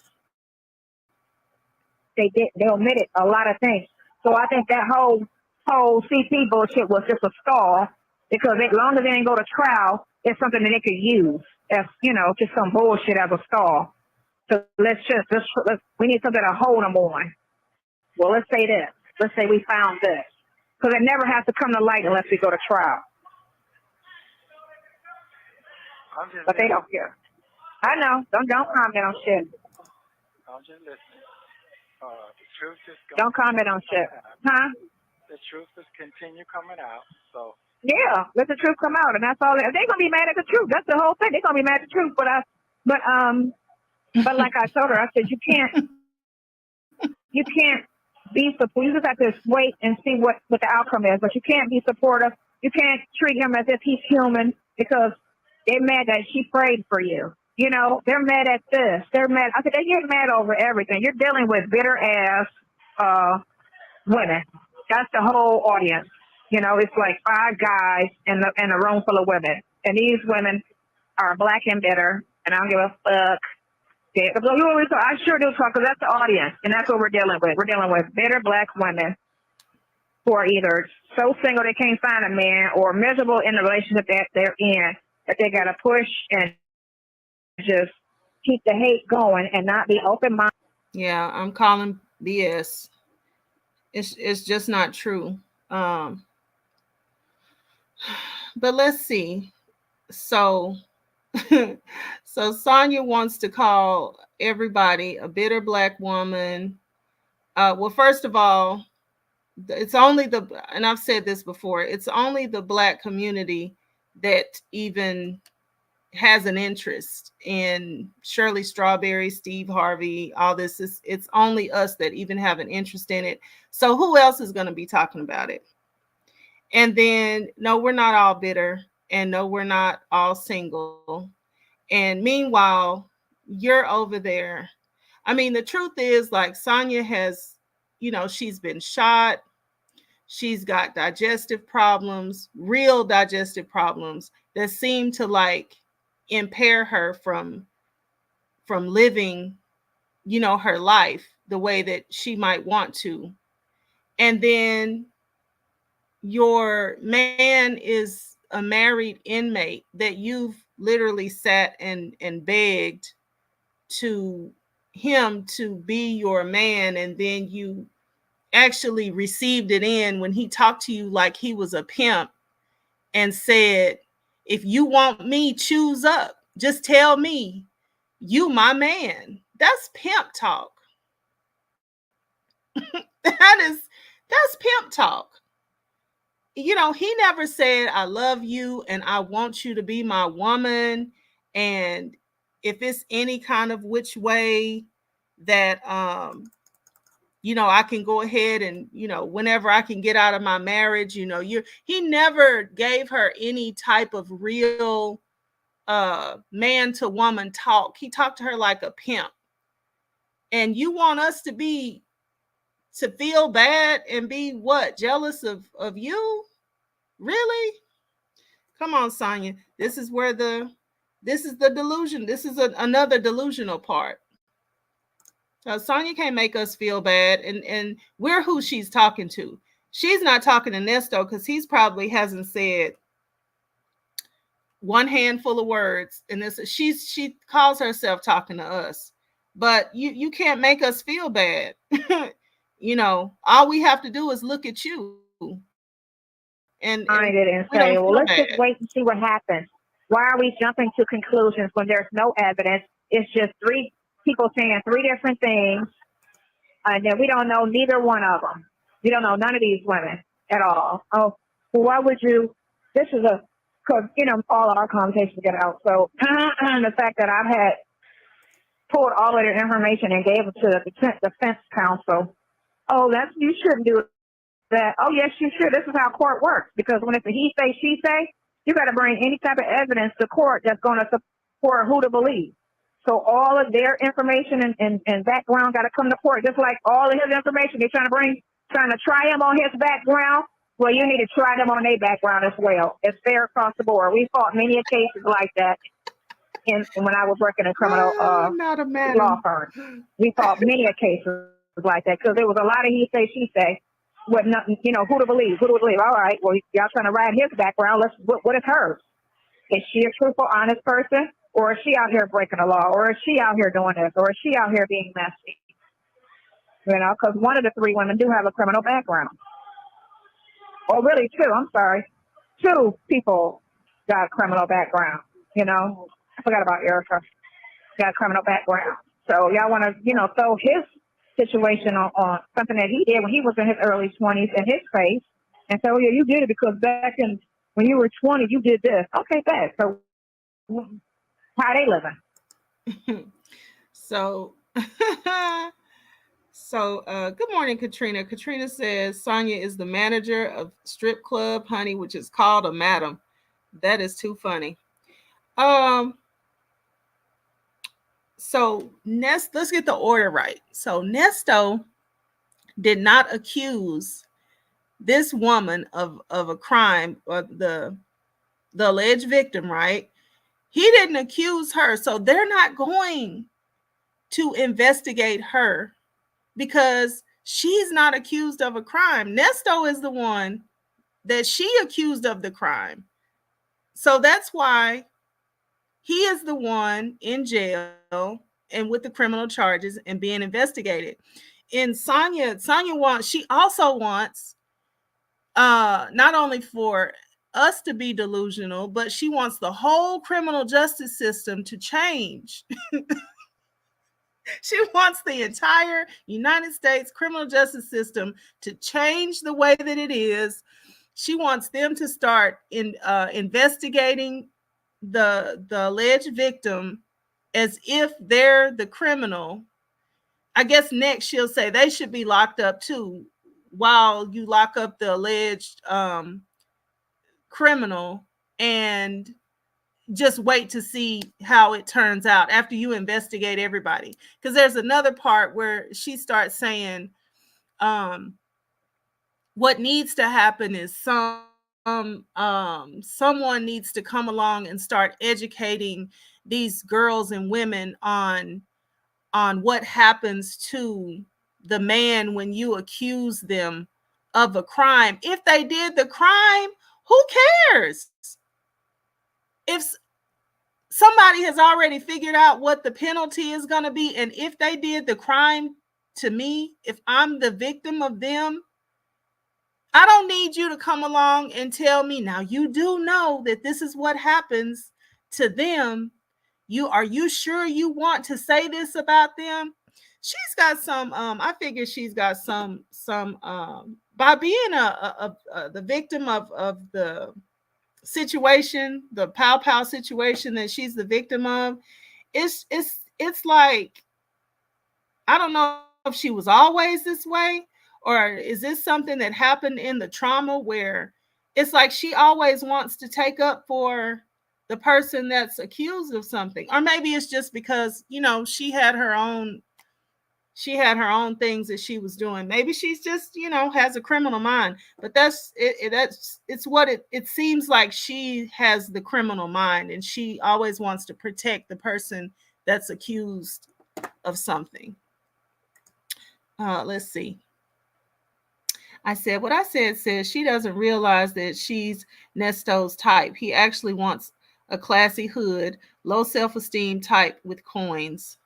They omitted a lot of things. So I think that whole CP bullshit was just a stall, because as long as they didn't go to trial, it's something that they could use as, just some bullshit as a stall. So let's we need something to hold them on. Well, let's say this. Let's say we found this. Because it never has to come to light unless we go to trial. But they don't care. I know. Don't comment on shit. I'm just listening. The truth is don't comment on shit. Huh? The truth is continue coming out. So yeah, let the truth come out, and that's all. They're gonna be mad at the truth. That's the whole thing. They're gonna be mad at the truth. But like I told her, I said you can't be supportive. You just have to wait and see what the outcome is. But you can't be supportive. You can't treat him as if he's human, because they're mad that she prayed for you. They're mad at this. They're mad. I said they get mad over everything. You're dealing with bitter ass women. That's the whole audience. It's like 5 guys in a room full of women, and these women are black and bitter, and I don't give a fuck. I sure do talk, because that's the audience, and that's what we're dealing with. We're dealing with bitter black women who are either so single they can't find a man, or miserable in the relationship that they're in, that they got to push and just keep the hate going and not be open-minded. Yeah, I'm calling BS. It's just not true. But let's see. So so Sonya wants to call everybody a bitter black woman. Well, first of all, it's only the, and I've said this before, it's only the black community that even has an interest in Shirley Strawberry, Steve Harvey, all this. It's only us that even have an interest in it. So who else is going to be talking about it? And then, no, we're not all bitter, and no, we're not all single. And meanwhile, you're over there. I mean, the truth is, like, Sonya has, she's been shot. She's got digestive problems, real digestive problems that seem to like impair her from living, her life the way that she might want to. And then your man is a married inmate that you've literally sat and begged to him to be your man, and then you actually received it in when he talked to you like he was a pimp and said, if you want me, choose up. Just tell me you my man. That's pimp talk. That's pimp talk. He never said, I love you and I want you to be my woman. And if it's any kind of which way that, I can go ahead and, whenever I can get out of my marriage, he never gave her any type of real man to woman talk. He talked to her like a pimp. And you want us to feel bad and be what? Jealous of you? Really? Come on, Sonya. This is the delusion. This is another delusional part. Sonya can't make us feel bad, and we're who she's talking to. She's not talking to Nesto because he's probably hasn't said one handful of words, and she calls herself talking to us. But you can't make us feel bad. All we have to do is look at you. And find it and say, well, let's just wait and see what happens. Why are we jumping to conclusions when there's no evidence? It's just three people saying three different things, and then we don't know neither one of them. We don't know none of these women at all. Oh, well, why would you? This is because, all of our conversations get out. So the fact that I've had pulled all of their information and gave it to the defense counsel. Oh, you shouldn't do that. Oh, yes, you should. This is how court works. Because when it's a he say, she say, you got to bring any type of evidence to court that's going to support who to believe. So all of their information and background got to come to court, just like all of his information. They're trying to try him on his background. Well, you need to try them on their background as well. It's fair across the board. We fought many cases like that. And when I was working in criminal law firm, we fought many cases like that because there was a lot of he say, she say. What nothing, who to believe? All right, well, y'all trying to ride his background. What is hers? Is she a truthful, honest person, or is she out here breaking the law, or is she out here doing this, or is she out here being messy? Because one of the three women do have a criminal background. Or really two. I'm sorry, two people got a criminal background. I forgot about Erica. Got a criminal background. So y'all want to, throw his situation on something that he did when he was in his early 20s in his face, and so yeah, you did it because back in when you were 20 you did this. Okay, bad. So how they living? So good morning, Katrina. Katrina says Sonya is the manager of strip club, honey, which is called a madam. That is too funny. So let's get the order right. So Nesto did not accuse this woman of a crime, or the alleged victim, right? He didn't accuse her. So they're not going to investigate her because she's not accused of a crime. Nesto is the one that she accused of the crime. So that's why he is the one in jail and with the criminal charges and being investigated. And Sonya also wants not only for us to be delusional, but she wants the whole criminal justice system to change. She wants the entire United States criminal justice system to change the way that it is. She wants them to start investigating the alleged victim as if they're the criminal. I guess next she'll say they should be locked up too, while you lock up the alleged criminal, and just wait to see how it turns out after you investigate everybody. Because there's another part where she starts saying, what needs to happen is someone needs to come along and start educating these girls and women on what happens to the man when you accuse them of a crime. If they did the crime, who cares? If somebody has already figured out what the penalty is going to be, and if they did the crime to me, if I'm the victim of them, I don't need you to come along and tell me, now you do know that this is what happens to them. Are you sure you want to say this about them? She's got some I figure she's got some by being the victim of the situation, the pow situation that she's the victim of. It's like, I don't know if she was always this way, or is this something that happened in the trauma where it's like she always wants to take up for the person that's accused of something. Or maybe it's just because, she had her own things that she was doing. Maybe she's just, has a criminal mind. But it's what it seems like. She has the criminal mind, and she always wants to protect the person that's accused of something. Let's see. I said what I said says she doesn't realize that she's Nesto's type. He actually wants a classy hood, low self-esteem type with coins.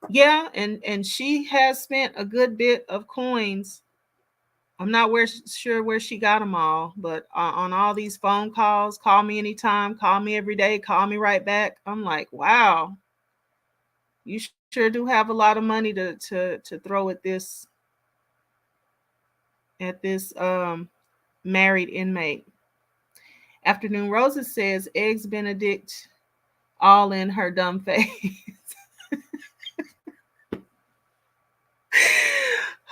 Yeah, and she has spent a good bit of coins. I'm not sure where she got them all, but on all these phone calls, call me anytime, call me every day, call me right back. I'm like, wow, you sure do have a lot of money to throw at this married inmate. Afternoon Roses says, eggs Benedict all in her dumb face.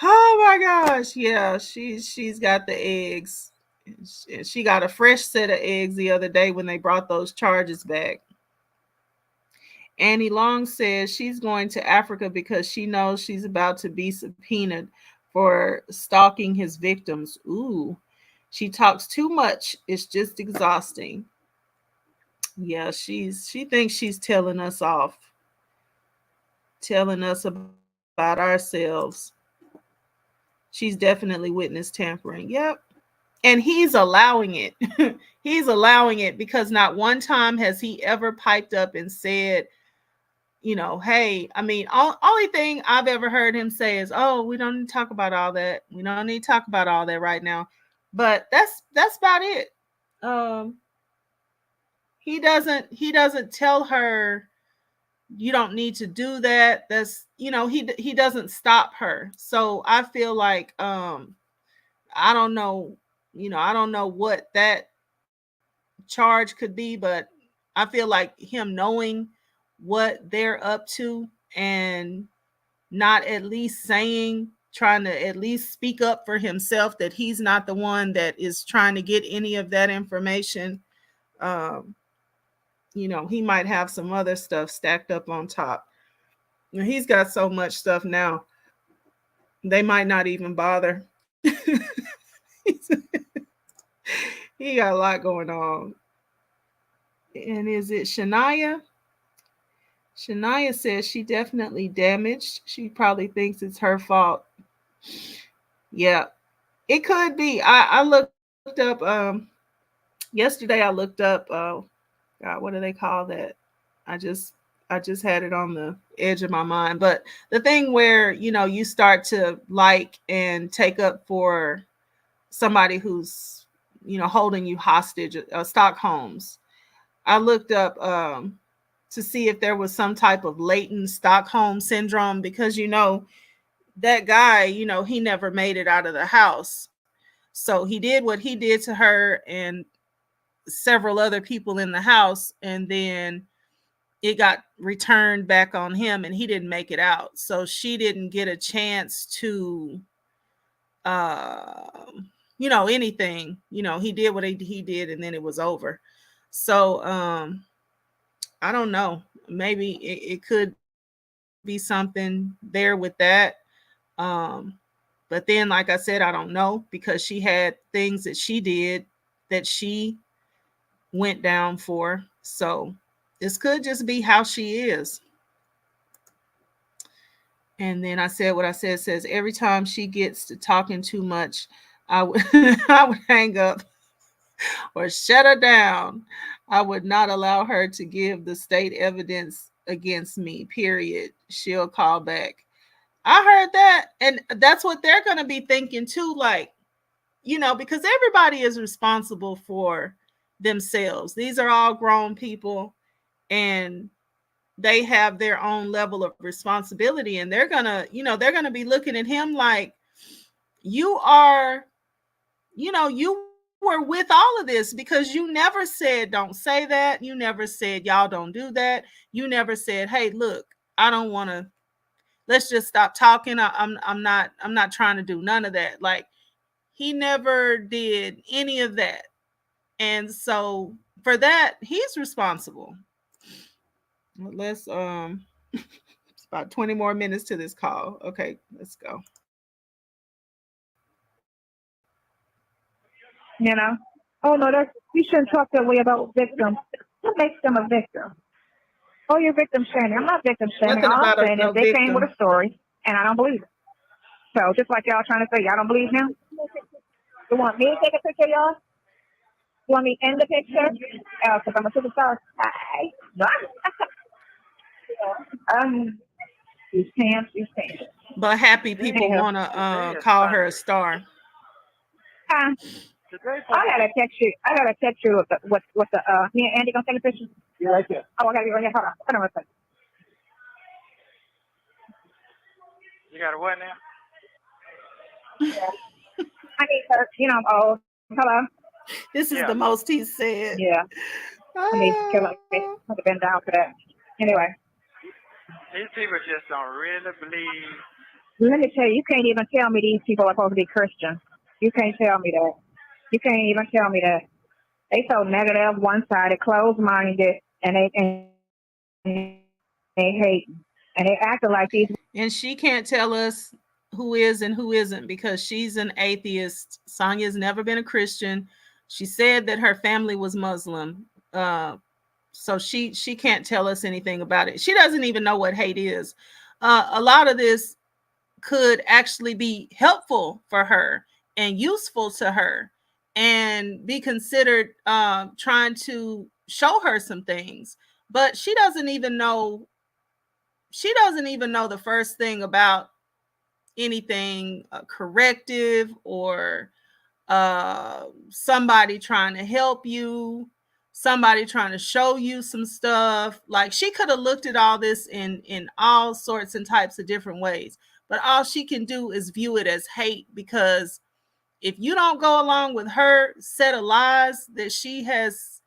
Oh my gosh. Yeah, she's got the eggs. She got a fresh set of eggs the other day when they brought those charges back. Annie Long says she's going to Africa because she knows she's about to be subpoenaed for stalking his victims. Ooh, she talks too much. It's just exhausting. Yeah, she thinks she's telling us off, telling us about ourselves. She's definitely witness tampering. Yep. And he's allowing it. He's allowing it because not one time has he ever piped up and said, hey, I mean, only thing I've ever heard him say is, oh, we don't need to talk about all that. We don't need to talk about all that right now. But that's about it. He doesn't tell her you don't need to do that. That's, he doesn't stop her. So I feel like I don't know, I don't know what that charge could be, but I feel like him knowing what they're up to and not at least trying to at least speak up for himself that he's not the one that is trying to get any of that information. He might have some other stuff stacked up on top. He's got so much stuff now. They might not even bother. He got a lot going on. And is it Shania? Shania says she definitely damaged. She probably thinks it's her fault. Yeah, it could be. I looked up yesterday. I looked up God, what do they call that? I just had it on the edge of my mind. But the thing where, you start to like and take up for somebody who's holding you hostage, Stockholm's. I looked up to see if there was some type of latent Stockholm syndrome, because that guy, he never made it out of the house. So he did what he did to her and several other people in the house, and then it got returned back on him and he didn't make it out. So she didn't get a chance to anything. He did what he did and then it was over. So I don't know. Maybe it could be something there with that. But then, like I said, I don't know, because she had things that she did that she went down for. So this could just be how she is. And then I said what I said. Says every time she gets to talking too much, I would I would hang up or shut her down. I would not allow her to give the state evidence against me, period. She'll call back. I heard that. And that's what they're going to be thinking too. Like, because everybody is responsible for themselves. These are all grown people and they have their own level of responsibility. And they're going to be looking at him like, you are, you were with all of this because you never said, don't say that. You never said, y'all don't do that. You never said, hey, look, I don't want to, let's just stop talking. I'm not trying to do none of that. Like, he never did any of that. And so for that, he's responsible. Let's it's about 20 more minutes to this call. Okay, let's go. Oh no, you shouldn't talk that way about victims. What makes them a victim? Oh, you're victim shaming. I'm not victim shaming. All I'm saying is they came with a story and I don't believe it. So just like y'all trying to say, y'all don't believe him? You want me to take a picture, y'all? You want me in the picture? Because I'm a superstar. Hi. You stand. But happy people want to call her a star. I gotta text you. What the me and Andy gonna take a picture? Yeah, right there. Oh, I gotta be right here. Hold on a second. You got a what now? Yeah. I need her. I'm old. Hello. This is the most he said. Yeah. I need to kill him. I have been down for that. Anyway. These people just don't really believe. Let me tell you, you can't even tell me these people are supposed to be Christian. You can't tell me that. You can't even tell me that. They so negative, one-sided, closed-minded, and they hate, and they acting like these. And she can't tell us who is and who isn't because she's an atheist. Sonia's never been a Christian. She said that her family was Muslim. So she can't tell us anything about it. She doesn't even know what hate is. A lot of this could actually be helpful for her and useful to her and be considered trying to show her some things. But she doesn't even know the first thing about anything corrective or somebody trying to help you, somebody trying to show you some stuff. Like, she could have looked at all this in all sorts and types of different ways, but all she can do is view it as hate, because if you don't go along with her set of lies that she has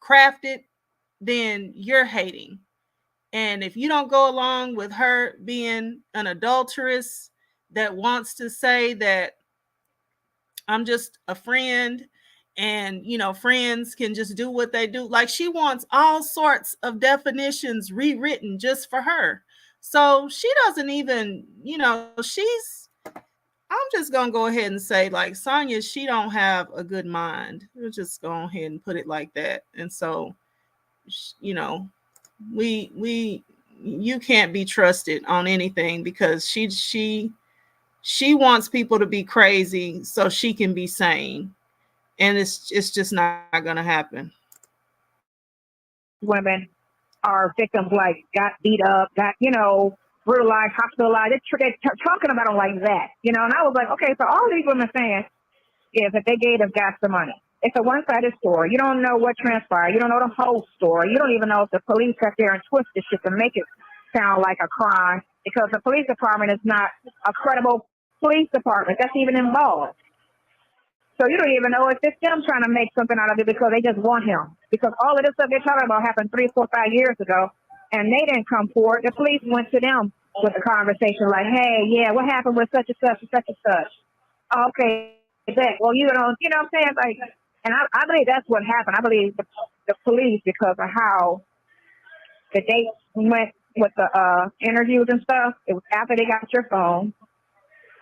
crafted, then you're hating. And if you don't go along with her being an adulteress that wants to say that I'm just a friend and, friends can just do what they do. Like, she wants all sorts of definitions rewritten just for her. So she doesn't even, I'm just going to go ahead and say, like, Sonya, she don't have a good mind. We'll just go ahead and put it like that. And so, you can't be trusted on anything, because she wants people to be crazy so she can be sane. And it's just not going to happen. Women are victims, like, got beat up, got, real life hospitalized. They're talking about them like that, and I was like, okay, so all these women saying is that they gave them guys the money. It's a one-sided story. You don't know what transpired. You don't know the whole story. You don't even know if the police sat there and twisted shit to make it sound like a crime, because the police department is not a credible police department that's even involved. So you don't even know if it's them trying to make something out of it because they just want him. Because all of this stuff they're talking about happened 3, 4, 5 years ago, and they didn't come forward. The police went to them with the conversation like, hey, yeah, what happened with such and such and such and such? Okay, that. Well, you know what I'm saying? Like, and I believe that's what happened. I believe the police, because of how the dates went with the interviews and stuff, it was after they got your phone,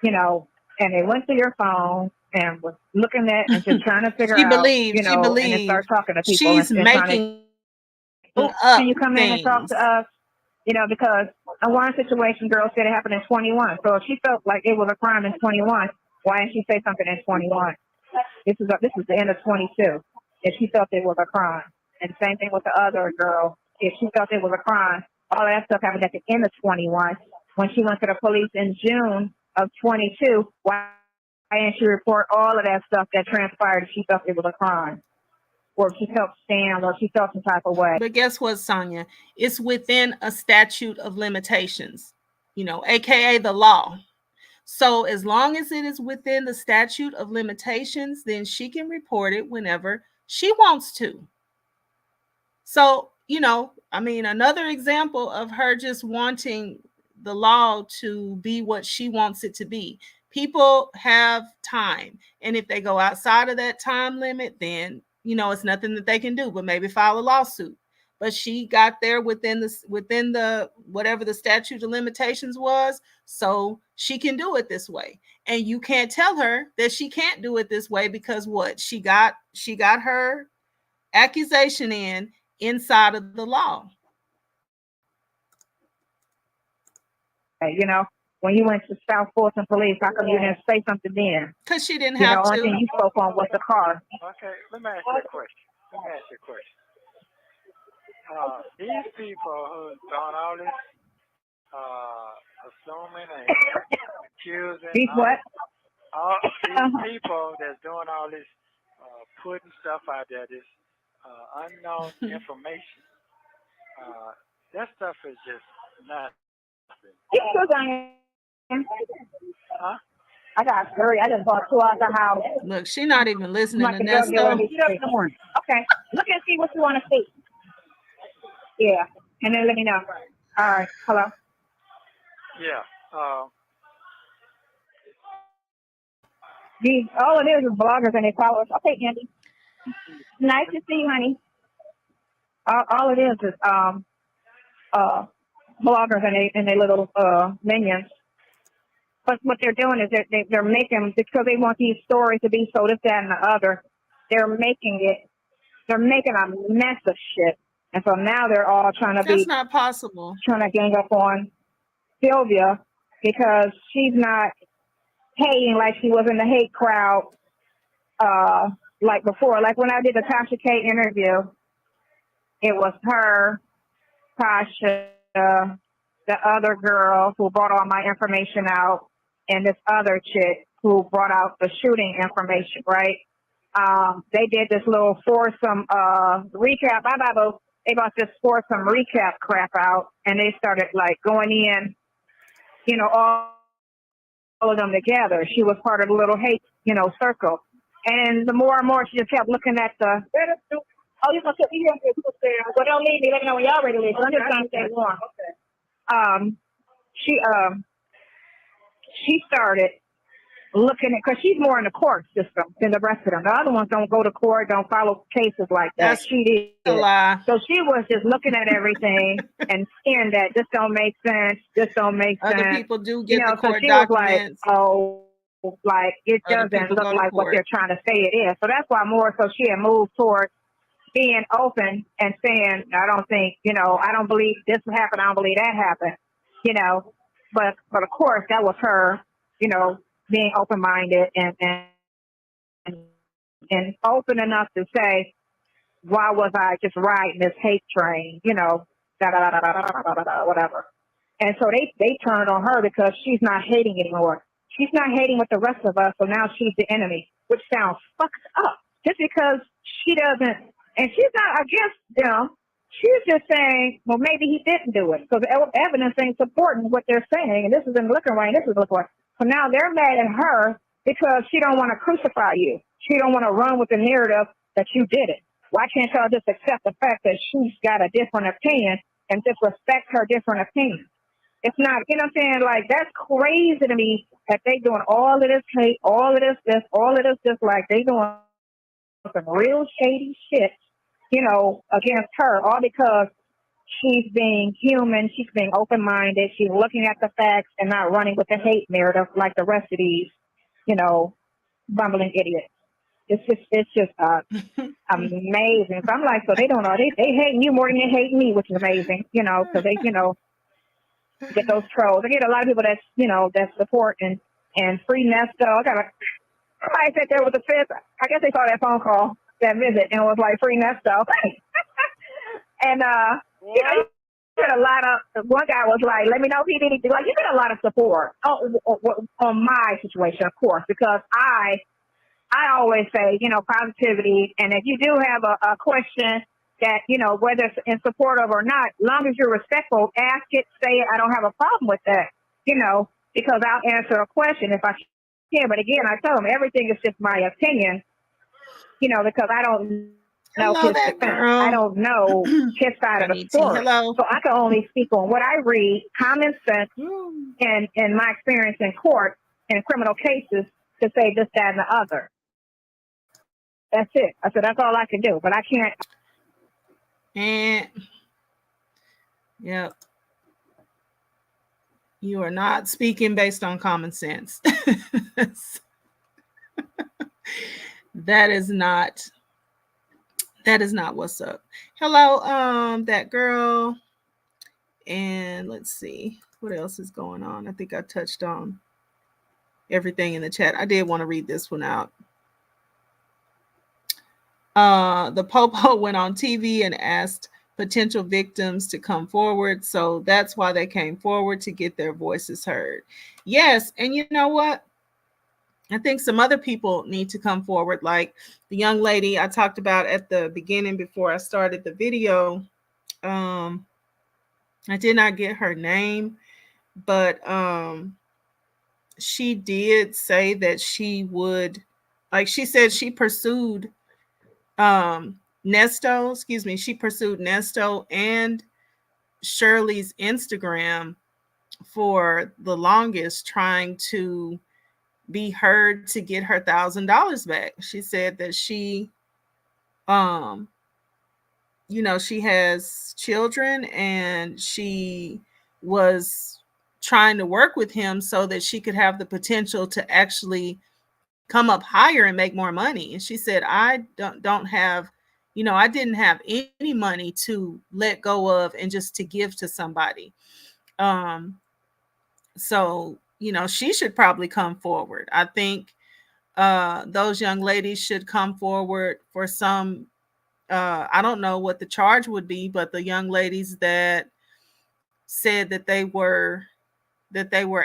you know, and they went to your phone and was looking at and just trying to figure out, you know, and then start talking to people. She's making up can you come in and talk to us? You know, because in one situation, girl said it happened in 21. So if she felt like it was a crime in 21, why didn't she say something in 21? This is the end of 22. If she felt it was a crime, and same thing with the other girl. If she felt it was a crime, all that stuff happened at the end of 21. When she went to the police in June of 22, why didn't she report all of that stuff that transpired if she felt it was a crime? Or if she felt scammed, or she felt some type of way. But guess what, Sonia? It's within a statute of limitations, you know, aka the law. So as long as it is within the statute of limitations, then she can report it whenever she wants to. So, you know, I mean, another example of her just wanting the law to be what she wants it to be. People have time, and if they go outside of that time limit, then, you know, it's nothing that they can do but maybe file a lawsuit. But she got there within the whatever the statute of limitations was, so she can do it this way. And you can't tell her that she can't do it this way, because what? She got her accusation inside of the law. You know, when you went to South Fulton Police, how come you didn't say something then? Because she didn't have to. Only thing you spoke on was the car. Okay, let me ask you a question. These people who's done all this assuming and accusing. These what? All these people that's doing all this putting stuff out there, this unknown information. That stuff is just not. Huh? I got hurry. I just bought 2 out the house. Look, she's not even listening Like to that stuff. Okay, look and see what you want to see. Yeah, and then let me know. All right, hello. Yeah. All it is bloggers and they followers. Okay, Andy. Nice to see you, honey. All it is bloggers and they little minions. But what they're doing is they're making, because they want these stories to be so this, that, and the other. They're making a mess of shit. And so now they're all trying to That's not possible. Trying to gang up on Sylvia because she's not hating like she was in the hate crowd like before. Like when I did the Tasha K interview, it was her, Tasha, the other girl who brought all my information out, and this other chick who brought out the shooting information, right? They did this little foursome recap. They brought this foursome recap crap out, and they started like going in, you know, all of them together. She was part of the little hate, you know, circle. And the more and more she just kept looking at the, oh, you're going to be here. Well, don't leave me. Let me know when y'all ready to leave. I'm just trying to stay warm. She started looking at, because she's more in the court system than the rest of them. The other ones don't go to court, don't follow cases like that. That's she did. A lie. So she was just looking at everything and seeing that this don't make sense, this don't make sense. Other people do get the court so she documents. Was like, oh, like it Other doesn't people look like what they're trying to say it is. So that's why more so she had moved towards being open and saying, I don't think, you know, I don't believe this happened, I don't believe that happened, you know. But of course that was her, you know, being open-minded and open enough to say, why was I just riding this hate train, you know, whatever. And so they turned on her because she's not hating anymore. She's not hating with the rest of us, so now she's the enemy, which sounds fucked up. just because she doesn't, and she's not against them. She's just saying, well, maybe he didn't do it because evidence ain't supporting what they're saying. And this is in the liquor lane. This is liquor. So now they're mad at her because she don't want to crucify you. She don't want to run with the narrative that you did it. Why can't y'all just accept the fact that she's got a different opinion and just respect her different opinion? It's not, you know what I'm saying? Like, that's crazy to me that they doing all of this hate, all of this, all of this, like they doing some real shady shit, you know, against her, all because she's being human, she's being open-minded, she's looking at the facts and not running with the hate narrative like the rest of these, you know, bumbling idiots. It's just amazing. So I'm like, so they don't know, they hate you more than they hate me, which is amazing, you know, because they, you know, get those trolls. I get a lot of people that's, you know, that support and free Nesto. I got somebody sat there with a fifth. I guess they saw that phone call, that visit, and it was like free Nesto. And you know, you get a lot of. One guy was like, "Let me know if he did anything." Like, you get a lot of support on my situation, of course, because I always say, you know, positivity. And if you do have a question that, you know, whether it's in support of or not, long as you're respectful, ask it, say it. I don't have a problem with that, you know, because I'll answer a question if I can. But again, I tell them everything is just my opinion, you know, because I don't know his defense. I don't know his side of the story. Hello. So I can only speak on what I read, common sense, and my experience in court and criminal cases to say this, that, and the other. That's it. I said, that's all I can do, but I can't. And yeah, you are not speaking based on common sense. That is not what's up. Hello, that girl. And let's see what else is going on. I think I touched on everything in the chat. I did want to read this one out. The Popo went on TV and asked potential victims to come forward. So that's why they came forward, to get their voices heard. Yes. And you know what? I think some other people need to come forward, like the young lady I talked about at the beginning before I started the video. I did not get her name, but she did say that she would, like she said, she pursued Nesto, she pursued Nesto and Shirley's Instagram for the longest, trying to be heard to get her $1,000 back. She said that she, you know, she has children and she was trying to work with him so that she could have the potential to actually come up higher and make more money. And she said, I don't have, you know, I didn't have any money to let go of and just to give to somebody. So, you know, she should probably come forward. I think those young ladies should come forward for some, I don't know what the charge would be, but the young ladies that said that they were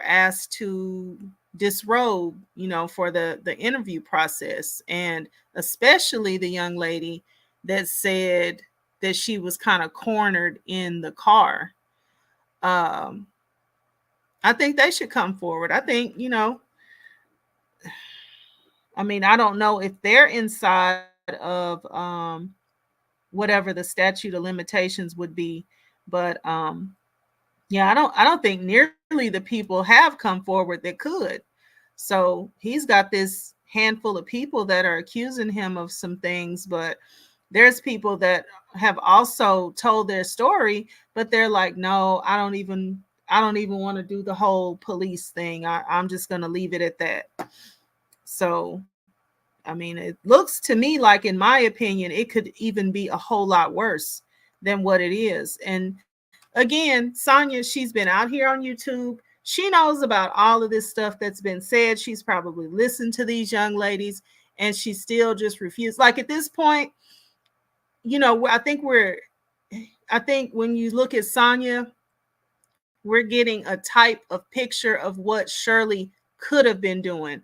asked to disrobe, you know, for the interview process, and especially the young lady that said that she was kind of cornered in the car. I think they should come forward. I think, you know, I mean, I don't know if they're inside of whatever the statute of limitations would be, but yeah, I don't think nearly the people have come forward that could. So he's got this handful of people that are accusing him of some things, but there's people that have also told their story, but they're like, no, I don't even want to do the whole police thing. I'm just going to leave it at that. So, I mean, it looks to me like, in my opinion, it could even be a whole lot worse than what it is. And again, Sonya, she's been out here on YouTube. She knows about all of this stuff that's been said. She's probably listened to these young ladies, and she still just refused. Like, at this point, you know, I think when you look at Sonya, we're getting a type of picture of what Shirley could have been doing.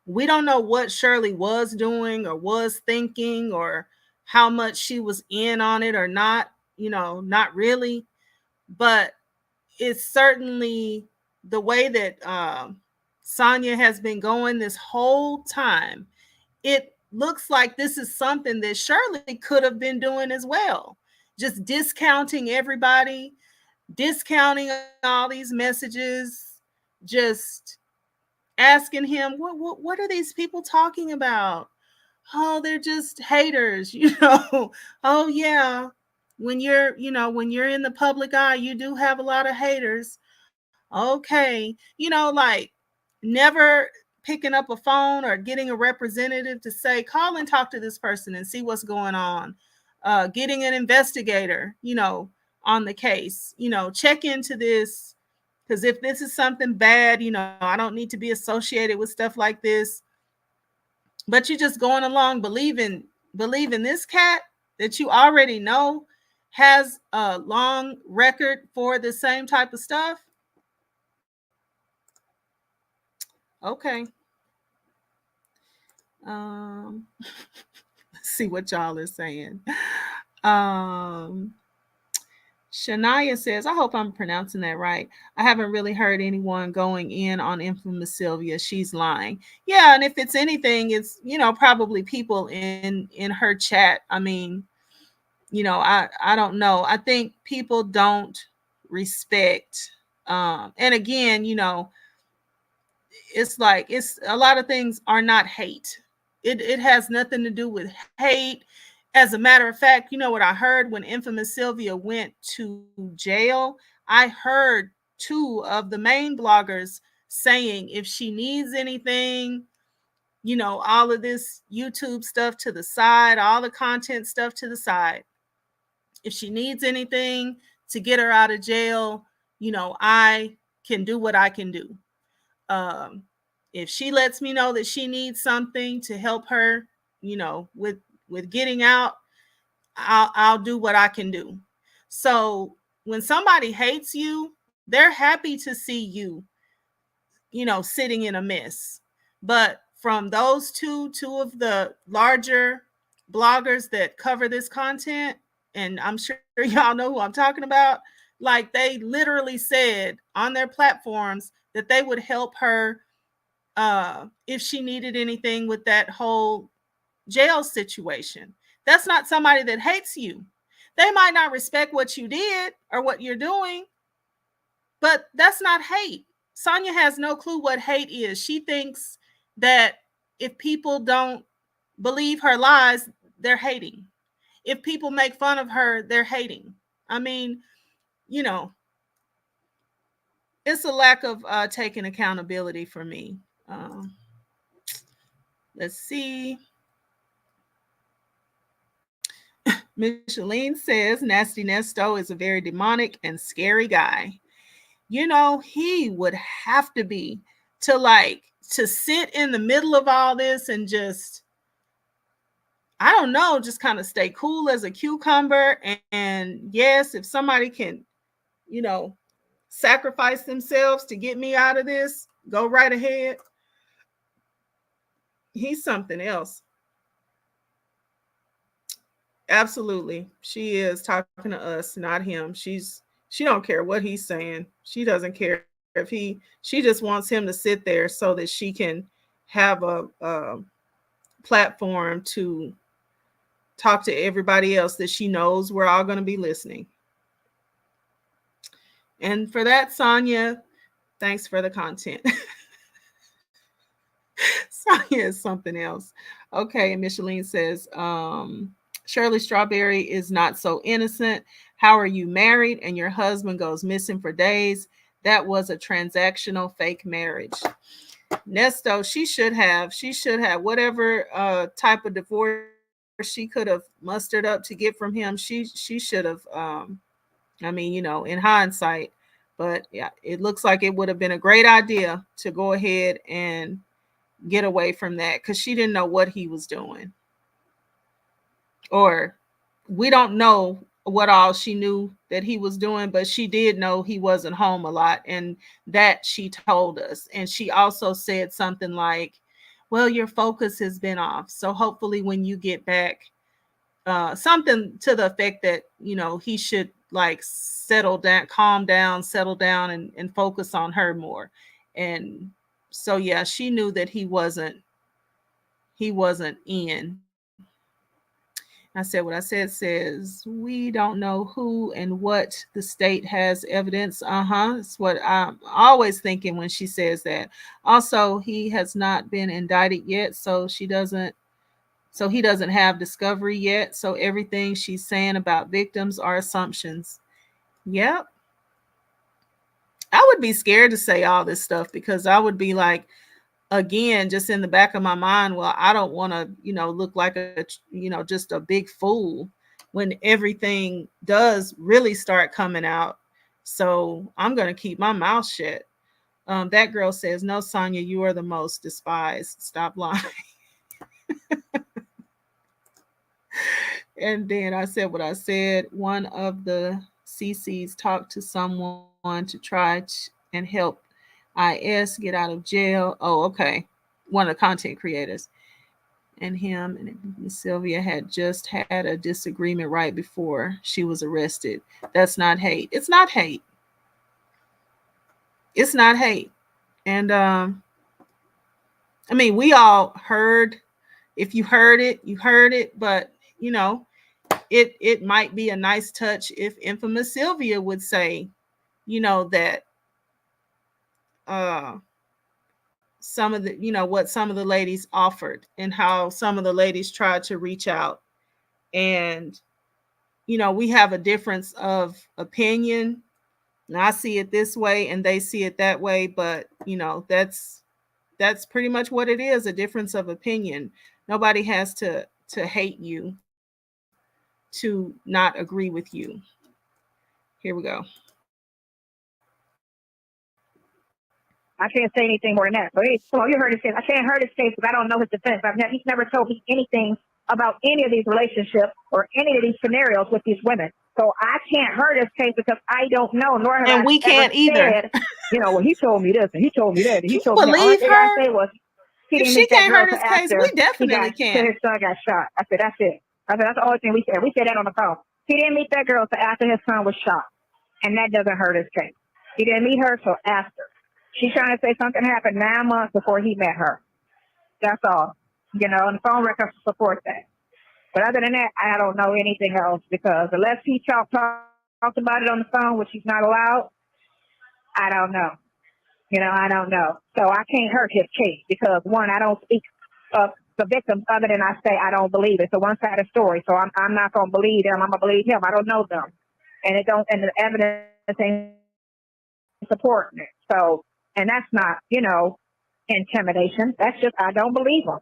We don't know what Shirley was doing or was thinking or how much she was in on it or not, not really. But it's certainly the way that Sonya has been going this whole time. It looks like this is something that Shirley could have been doing as well. Just discounting everybody, discounting all these messages, just asking him, what are these people talking about? Oh, they're just haters, Oh yeah. When you're in the public eye, you do have a lot of haters. Okay. Like never picking up a phone or getting a representative to say, call and talk to this person and see what's going on. Getting an investigator, on the case, check into this. Because if this is something bad, I don't need to be associated with stuff like this. But you're just going along believing this cat that you already know has a long record for the same type of stuff. Okay. Let's see what y'all are saying. Shania says, I hope I'm pronouncing that right. I haven't really heard anyone going in on infamous Sylvia. She's lying. Yeah, and if it's anything, it's, probably people in her chat. I mean, I don't know. I think people don't respect. And again, it's like it's a lot of things are not hate. It has nothing to do with hate. As a matter of fact, you know what I heard when infamous Sylvia went to jail? I heard two of the main bloggers saying if she needs anything, all of this YouTube stuff to the side, all the content stuff to the side. If she needs anything to get her out of jail, I can do what I can do. If she lets me know that she needs something to help her, with getting out, I'll do what I can do. So when somebody hates you, they're happy to see you, sitting in a mess. But from those two of the larger bloggers that cover this content, and I'm sure y'all know who I'm talking about, like they literally said on their platforms that they would help her if she needed anything with that whole jail situation. That's not somebody that hates you. They might not respect what you did or what you're doing, but that's not hate. Sonya has no clue what hate is. She thinks that if people don't believe her lies, they're hating. If people make fun of her, they're hating. I mean, it's a lack of taking accountability for me. Let's see. Micheline says Nasty Nesto is a very demonic and scary guy. He would have to be to sit in the middle of all this and just, I don't know, just kind of stay cool as a cucumber. And yes, if somebody can, sacrifice themselves to get me out of this, go right ahead. He's something else. Absolutely. She is talking to us, not him. She don't care what he's saying. She doesn't care if she just wants him to sit there so that she can have a platform to talk to everybody else that she knows we're all going to be listening. And for that, Sonya, thanks for the content. Sonya is something else. Okay, and Micheline says, Shirley Strawberry is not so innocent. How are you married and your husband goes missing for days? That was a transactional fake marriage. Nesto, she should have whatever type of divorce she could have mustered up to get from him. She should have, in hindsight. But yeah, it looks like it would have been a great idea to go ahead and get away from that because she didn't know what he was doing. Or we don't know what all she knew that he was doing, but she did know he wasn't home a lot, and that she told us. And she also said something like, well, your focus has been off. So hopefully when you get back, something to the effect that, he should like settle down, calm down, settle down, and focus on her more. And so, yeah, she knew that he wasn't in. I said what I says, we don't know who and what the state has evidence. It's what I'm always thinking when she says that. Also, he has not been indicted yet, so he doesn't have discovery yet. So everything she's saying about victims are assumptions. Yep. I would be scared to say all this stuff because I would be like, again, just in the back of my mind, well, I don't want to, look like just a big fool when everything does really start coming out. So I'm going to keep my mouth shut. That girl says, no, Sonya, you are the most despised. Stop lying. And then I said what I said. One of the CCs talked to someone to try and help IS get out of jail. Oh, okay. One of the content creators. And him and Sylvia had just had a disagreement right before she was arrested. That's not hate. It's not hate. It's not hate. And I mean, we all heard. If you heard it, you heard it. But it might be a nice touch if infamous Sylvia would say, that some of the, what some of the ladies offered and how some of the ladies tried to reach out. And, we have a difference of opinion. And I see it this way and they see it that way. But, that's pretty much what it is, a difference of opinion. Nobody has to hate you to not agree with you. Here we go. I can't say anything more than that. So you heard his case. I can't hurt his case because I don't know his defense. He's never told me anything about any of these relationships or any of these scenarios with these women. So I can't hurt his case because I don't know, nor have and I we can't ever either. said, well, he told me this and he told me that. And he told me that. Believe All her? I say was he If didn't she meet that can't girl hurt till his case, after we definitely till can. his son got shot. I said, that's it. I said, that's the only thing we said. We said that on the phone. He didn't meet that girl till after his son was shot. And that doesn't hurt his case. He didn't meet her till after. She's trying to say something happened 9 months before he met her. That's all. And the phone records support that. But other than that, I don't know anything else because unless he talked about it on the phone, which he's not allowed, I don't know. I don't know. So I can't hurt his case because, one, I don't speak of the victims other than I say I don't believe it. It's a one-sided story. So I'm not going to believe them. I'm going to believe him. I don't know them. And the evidence ain't supporting it. So, and that's not, intimidation. That's just, I don't believe them.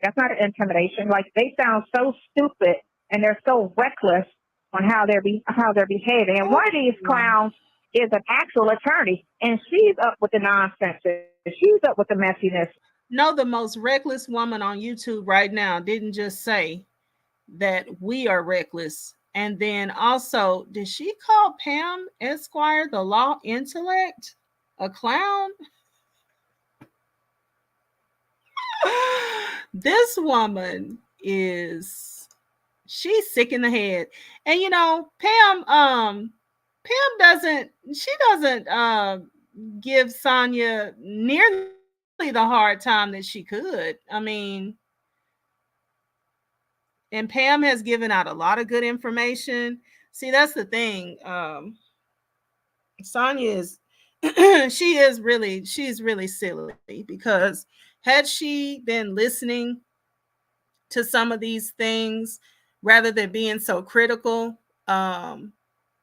That's not an intimidation. Like, they sound so stupid and they're so reckless on how they're behaving. And one of these clowns is an actual attorney, and she's up with the nonsense. She's up with the messiness. No, the most reckless woman on YouTube right now didn't just say that we are reckless. And then also, did she call Pam Esquire the law intellect a clown? This woman she's sick in the head. And Pam doesn't give Sonya nearly the hard time that she could. I mean, and Pam has given out a lot of good information. See, that's the thing. Sonya is she's really silly because had she been listening to some of these things rather than being so critical,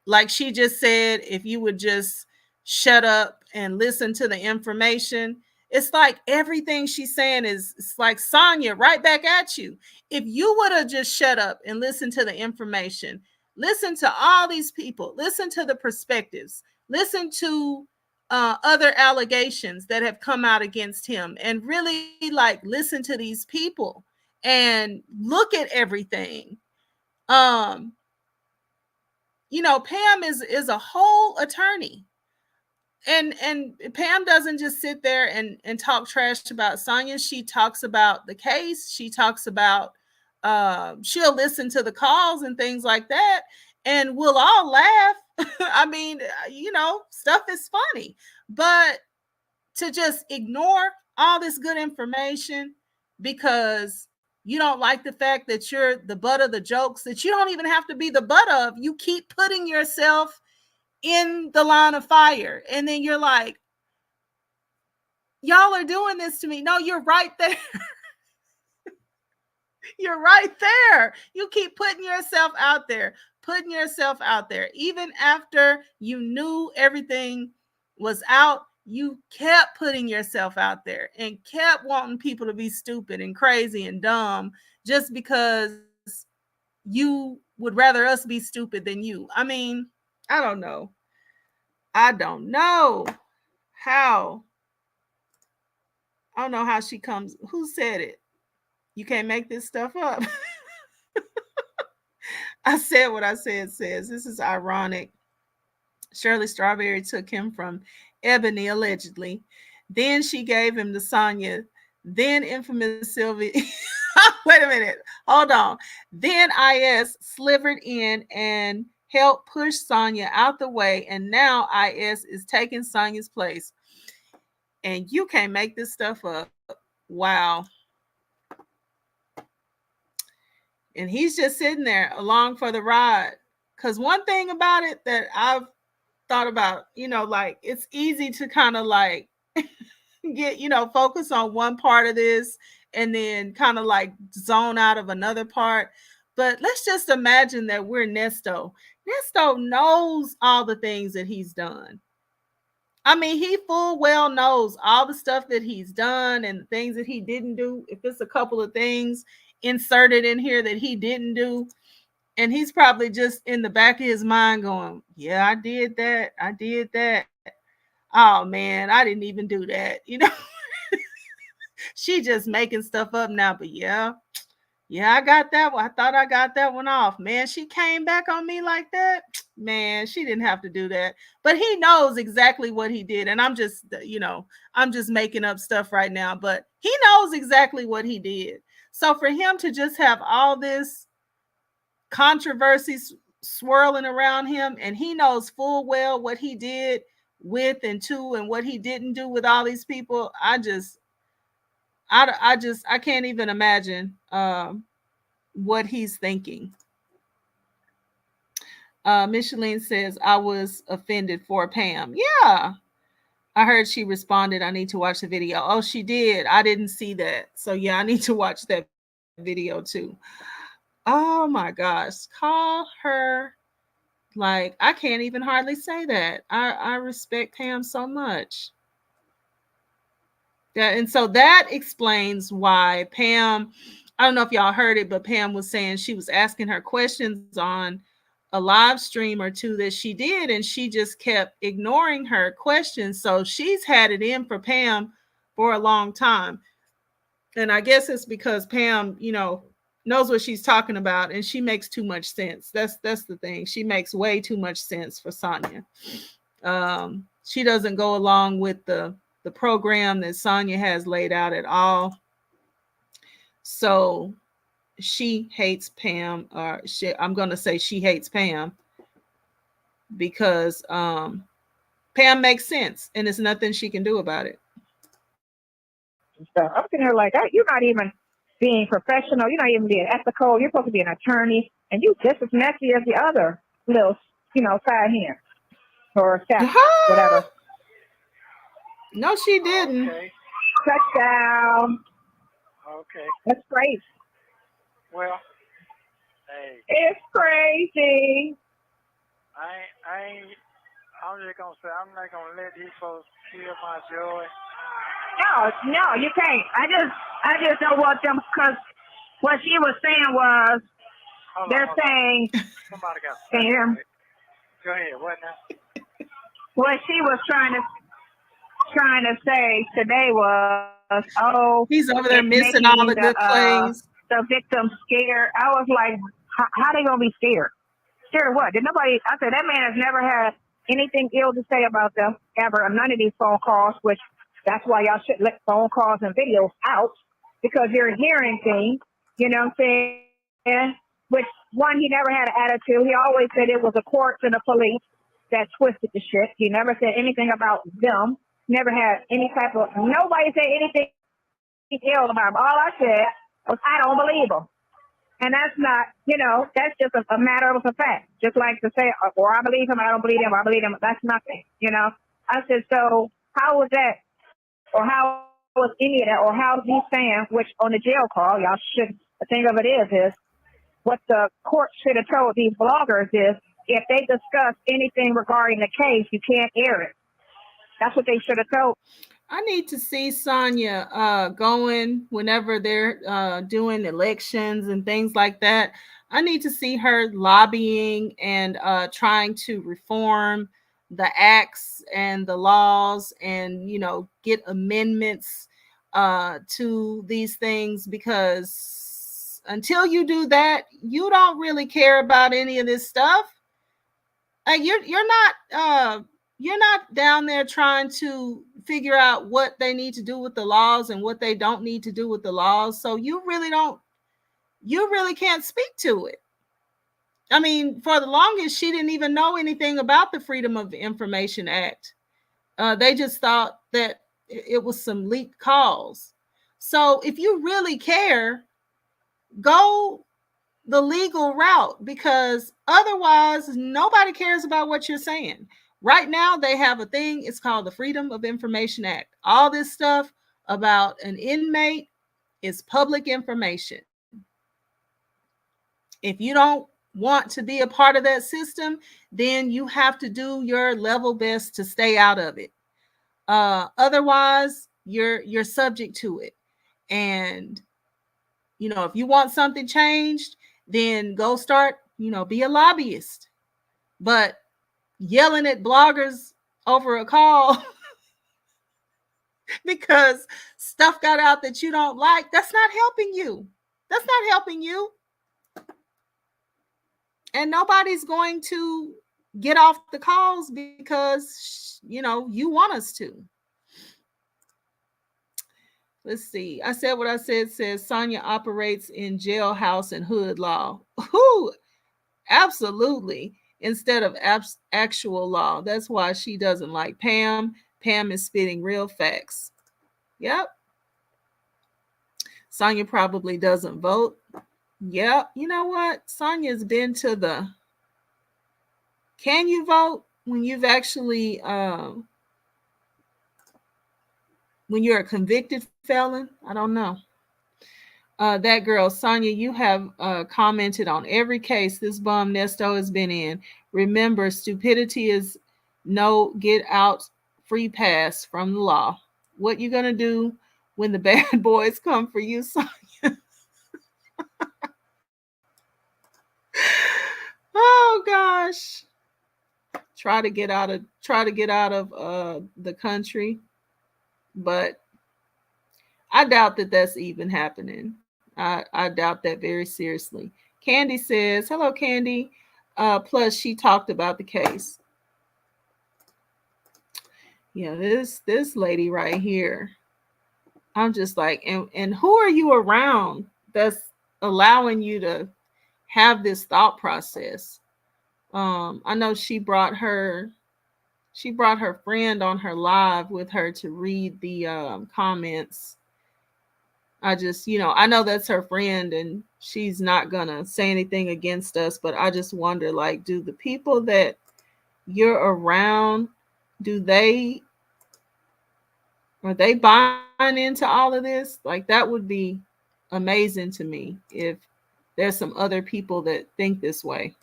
like she just said, if you would just shut up and listen to the information, it's like everything she's saying it's like Sonya right back at you. If you would have just shut up and listened to the information, listen to all these people, listen to the perspectives, listen to other allegations that have come out against him, and really like listen to these people and look at everything. Pam is a whole attorney. and Pam doesn't just sit there and talk trash about Sonya. She talks about the case. She talks about she'll listen to the calls and things like that, and we'll all laugh. I mean, stuff is funny, but to just ignore all this good information because you don't like the fact that you're the butt of the jokes that you don't even have to be the butt of. You keep putting yourself in the line of fire. And then you're like, y'all are doing this to me. No, you're right there. You're right there. You keep putting yourself out there, Even after you knew everything was out, you kept putting yourself out there and kept wanting people to be stupid and crazy and dumb just because you would rather us be stupid than you. I mean, I don't know how. I don't know how she comes. Who said it? You can't make this stuff up. I said what I said says. This is ironic. Shirley Strawberry took him from Ebony, allegedly. Then she gave him to Sonya. Then infamous Sylvia. Wait a minute. Hold on. Then IS slivered in and helped push Sonya out the way. And now IS is taking Sonya's place. And you can't make this stuff up. Wow. And he's just sitting there along for the ride. Because one thing about it that I've thought about, like it's easy to kind of like get, focus on one part of this and then kind of like zone out of another part. But let's just imagine that we're Nesto. Nesto knows all the things that he's done. I mean, he full well knows all the stuff that he's done and the things that he didn't do. If it's a couple of things inserted in here that he didn't do, and he's probably just in the back of his mind going, yeah, I did that. Oh man, I didn't even do that. She just making stuff up now, but yeah, I got that one. I thought I got that one off. Man, she came back on me like that. Man, she didn't have to do that. But he knows exactly what he did. And I'm just making up stuff right now, but he knows exactly what he did. So for him to just have all this controversy swirling around him, and he knows full well what he did with and to and what he didn't do with all these people, I can't even imagine what he's thinking. Micheline says, I was offended for Pam. Yeah. I heard she responded, I need to watch the video. Oh, she did. I didn't see that. So yeah, I need to watch that video too. Oh my gosh. Call her like, I can't even hardly say that. I respect Pam so much. Yeah, and so that explains why Pam, I don't know if y'all heard it, but Pam was saying she was asking her questions on a live stream or two that she did, and she just kept ignoring her questions. So she's had it in for Pam for a long time. And I guess it's because Pam, knows what she's talking about, and she makes too much sense. That's the thing. She makes way too much sense for Sonya. She doesn't go along with the program that Sonya has laid out at all. So she hates Pam, or I'm going to say she hates Pam because Pam makes sense and there's nothing she can do about it. So I'm sitting here like, you're not even being professional. You're not even being ethical. You're supposed to be an attorney, and you just as messy as the other little, side hand or staff, whatever. No, she didn't. Okay. Touchdown. Okay. That's crazy. Well, hey. It's crazy. I'm just gonna say I'm not gonna let these folks kill my joy. No, you can't. I just don't want them, because what she was saying was they're saying. Somebody got. Can you hear me? Go ahead. What now? What she was trying to say today was, he's over there missing all the good plays. The victim scared. I was like, how they gonna be scared? Scared of what? I said that man has never had anything ill to say about them ever on none of these phone calls, which that's why y'all should let phone calls and videos out, because you're hearing things, you know what I'm saying? Which one, he never had an attitude. He always said it was the courts and the police that twisted the shit. He never said anything about them. Never had any type of, nobody said anything ill about him. All I said was, I don't believe him. And that's not, you know, that's just a matter of a fact. Just like to say, or I believe him, I don't believe him, I believe him. That's nothing, you know. I said, so how was that, or how was any of that, or how is he saying, which on the jail call, y'all should, the thing of it is what the court should have told these bloggers is, if they discuss anything regarding the case, you can't air it. That's what they should have told. I need to see Sonya going whenever they're doing elections and things like that. I need to see her lobbying and trying to reform the acts and the laws and, you know, get amendments to these things, because until you do that, you don't really care about any of this stuff. You're not down there trying to figure out what they need to do with the laws and what they don't need to do with the laws. So you really can't speak to it. I mean, for the longest, she didn't even know anything about the Freedom of Information Act. They just thought that it was some leaked calls. So if you really care, go the legal route, because otherwise nobody cares about what you're saying. Right now they have a thing, it's called the Freedom of Information Act. All this stuff about an inmate is public information. If you don't want to be a part of that system, then you have to do your level best to stay out of it. Otherwise you're subject to it. And you know, if you want something changed, then go start, you know, be a lobbyist. But yelling at bloggers over a call because stuff got out that you don't like, that's not helping you. That's not helping you. And nobody's going to get off the calls because, you know, you want us to. Let's see. I said what I said. Says Sonya operates in jailhouse and hood law. Ooh, absolutely. Instead of actual law. That's why she doesn't like Pam. Pam is spitting real facts. Yep. Sonya probably doesn't vote. Yep. You know what? Sonya's been to the, can you vote when you've actually, when you're a convicted felon? I don't know. That girl, Sonya, you have commented on every case this bum Nesto has been in. Remember, stupidity is no get out free pass from the law. What you gonna do when the bad boys come for you, Sonya? Oh gosh. Try to get out of the country, but I doubt that that's even happening. I doubt that very seriously. Candy says, hello, Candy. Plus, she talked about the case. Yeah, this lady right here. I'm just like, and who are you around that's allowing you to have this thought process? I know she brought her friend on her live with her to read the comments. I just, you know, I know that's her friend and she's not gonna say anything against us, but I just wonder, like, do the people that you're around, are they buying into all of this? Like, that would be amazing to me if there's some other people that think this way.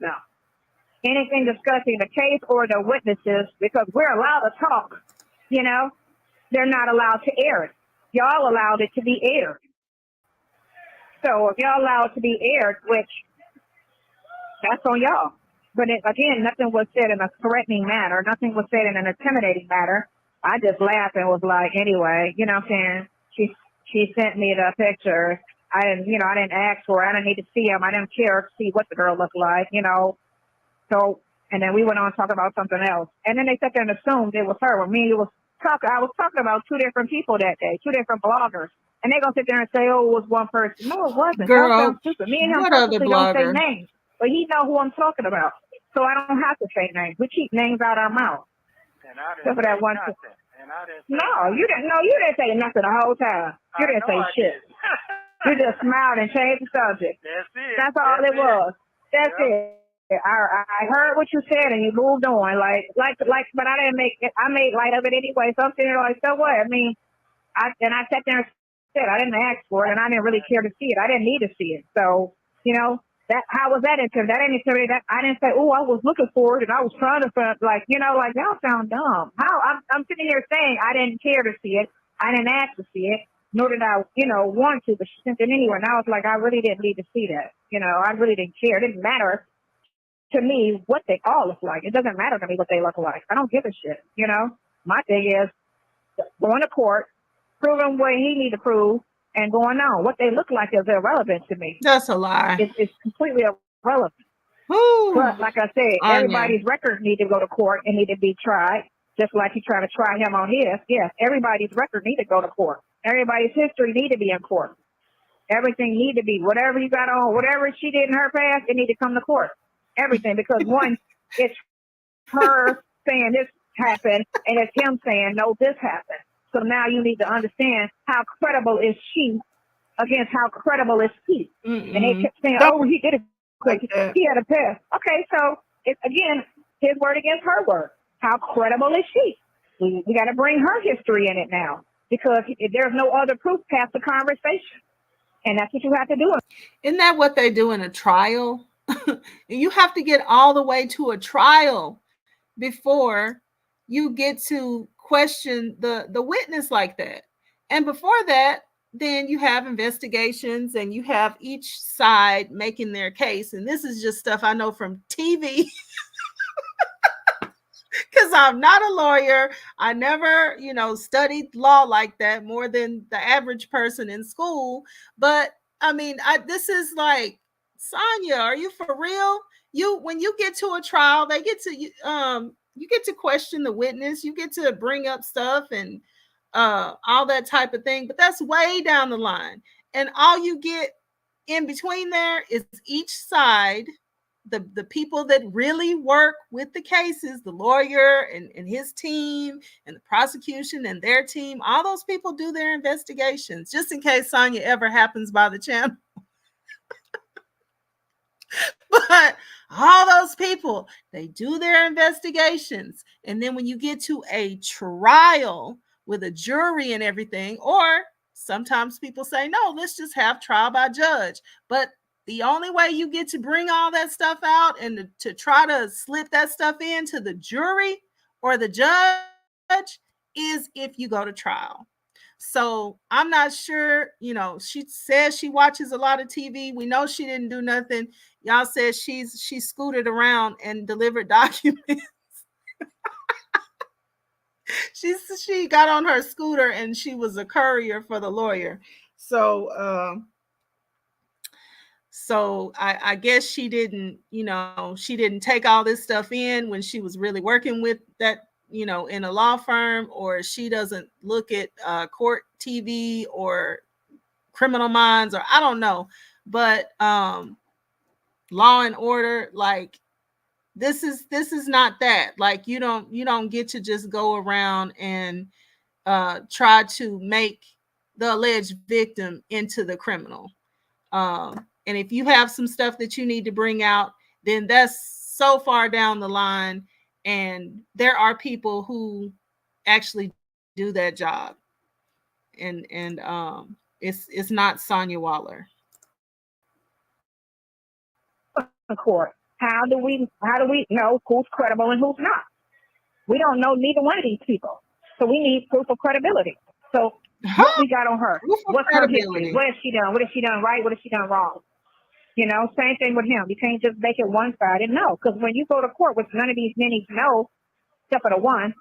No. Anything discussing the case or the witnesses, because we're allowed to talk, you know, they're not allowed to air it. Y'all allowed it to be aired. So if y'all allowed it to be aired, which that's on y'all. But again, nothing was said in a threatening manner. Nothing was said in an intimidating manner. I just laughed and was like, anyway, you know what I'm saying? She sent me the pictures. I didn't ask for it. I didn't need to see them. I didn't care to see what the girl looked like, you know. So, and then we went on to talk about something else. And then they sat there and assumed it was her. When me, I was talking about two different people that day, two different bloggers. And they're going to sit there and say, oh, it was one person. No, it wasn't. Girl, That sounds stupid. Me and him what other purposely don't say blogger? names. But he know who I'm talking about. So I don't have to say names. We keep names out our mouth. And I Except for that one. And I didn't say No, nothing. you didn't say nothing the whole time. You didn't say shit. You just smiled and changed the subject. That's it. That's all it was. That's it. I heard what you said and you moved on. But I didn't make it. I made light of it anyway. So I'm sitting there like, so what? I mean, I sat there and said I didn't ask for it and I didn't really care to see it. I didn't need to see it. So, you know, how was that intimidating? That ain't intimidating. I didn't say, oh, I was looking for it and I was trying to find, like, you know, like, y'all sound dumb. I'm sitting here saying I didn't care to see it. I didn't ask to see it, nor did I, you know, want to, but she sent it anyway. And I was like, I really didn't need to see that. You know, I really didn't care. It didn't matter to me what they all look like. It doesn't matter to me what they look like. I don't give a shit, you know. My thing is going to court, proving what he need to prove, and going on. What they look like is irrelevant to me. That's a lie. It's completely irrelevant. Ooh, But like I said, Sonya. everybody's records need to go to court and need to be tried, just like you trying to try him on his. Yes, everybody's record need to go to court. Everybody's history need to be in court. Everything need to be, whatever you got on, whatever she did in her past, it need to come to court. Everything, because one, it's her saying this happened, and it's him saying, no, this happened. So now you need to understand how credible is she against how credible is he. And they kept saying, oh, he did it because he had a past. Okay, so it's, again, his word against her word. How credible is she? We got to bring her history in it now, because there's no other proof past the conversation. And that's what you have to do. Isn't that what they do in a trial? You have to get all the way to a trial before you get to question the witness like that. And before that, then you have investigations and you have each side making their case. And this is just stuff I know from TV. Because I'm not a lawyer. I never, you know, studied law like that more than the average person in school. But I mean, this is like, Sonya, are you for real? When you get to a trial, they get to you get to question the witness. You get to bring up stuff and all that type of thing. But that's way down the line. And all you get in between there is each side, the people that really work with the cases, the lawyer and his team and the prosecution and their team, all those people do their investigations just in case Sonya ever happens by the channel. But all those people, they do their investigations. And then when you get to a trial with a jury and everything, or sometimes people say, no, let's just have trial by judge. But the only way you get to bring all that stuff out and to try to slip that stuff into the jury or the judge is if you go to trial. So I'm not sure, you know, she says she watches a lot of TV. We know she didn't do nothing. Y'all said she scooted around and delivered documents. She got on her scooter and she was a courier for the lawyer. So I guess she didn't, you know, she didn't take all this stuff in when she was really working with that, you know, in a law firm, or she doesn't look at court TV or Criminal Minds, or I don't know. But Law and Order, like this is not that. Like you don't get to just go around and try to make the alleged victim into the criminal. And if you have some stuff that you need to bring out, then that's so far down the line. And there are people who actually do that job. And it's not Sonya Waller. Court. How do we know who's credible and who's not? We don't know neither one of these people. So we need proof of credibility. So what we got on her? What's her history? What has she done? What has she done right? What has she done wrong? You know, same thing with him. You can't just make it one-sided. No, because when you go to court, which none of these minis know, except for the one,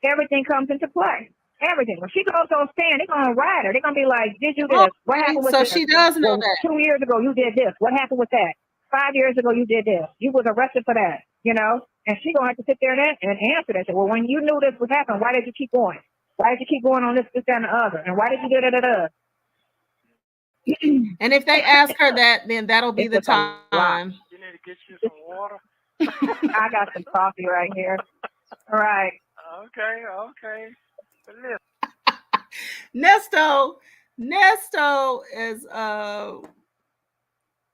everything comes into play. Everything. When she goes on stand, they're going to ride her. They're going to be like, did you this? What happened with this? So she does know that. 2 years ago, you did this. What happened with that? 5 years ago, you did this. You was arrested for that. you know, and she's going to have to sit there and answer that. Well, when you knew this was happening, why did you keep going? Why did you keep going on this, that, and the other? And why did you do da-da-da-da? And if they ask her that, then that'll be the time. You need to get you some water. I got some coffee right here. All right. Okay. But listen.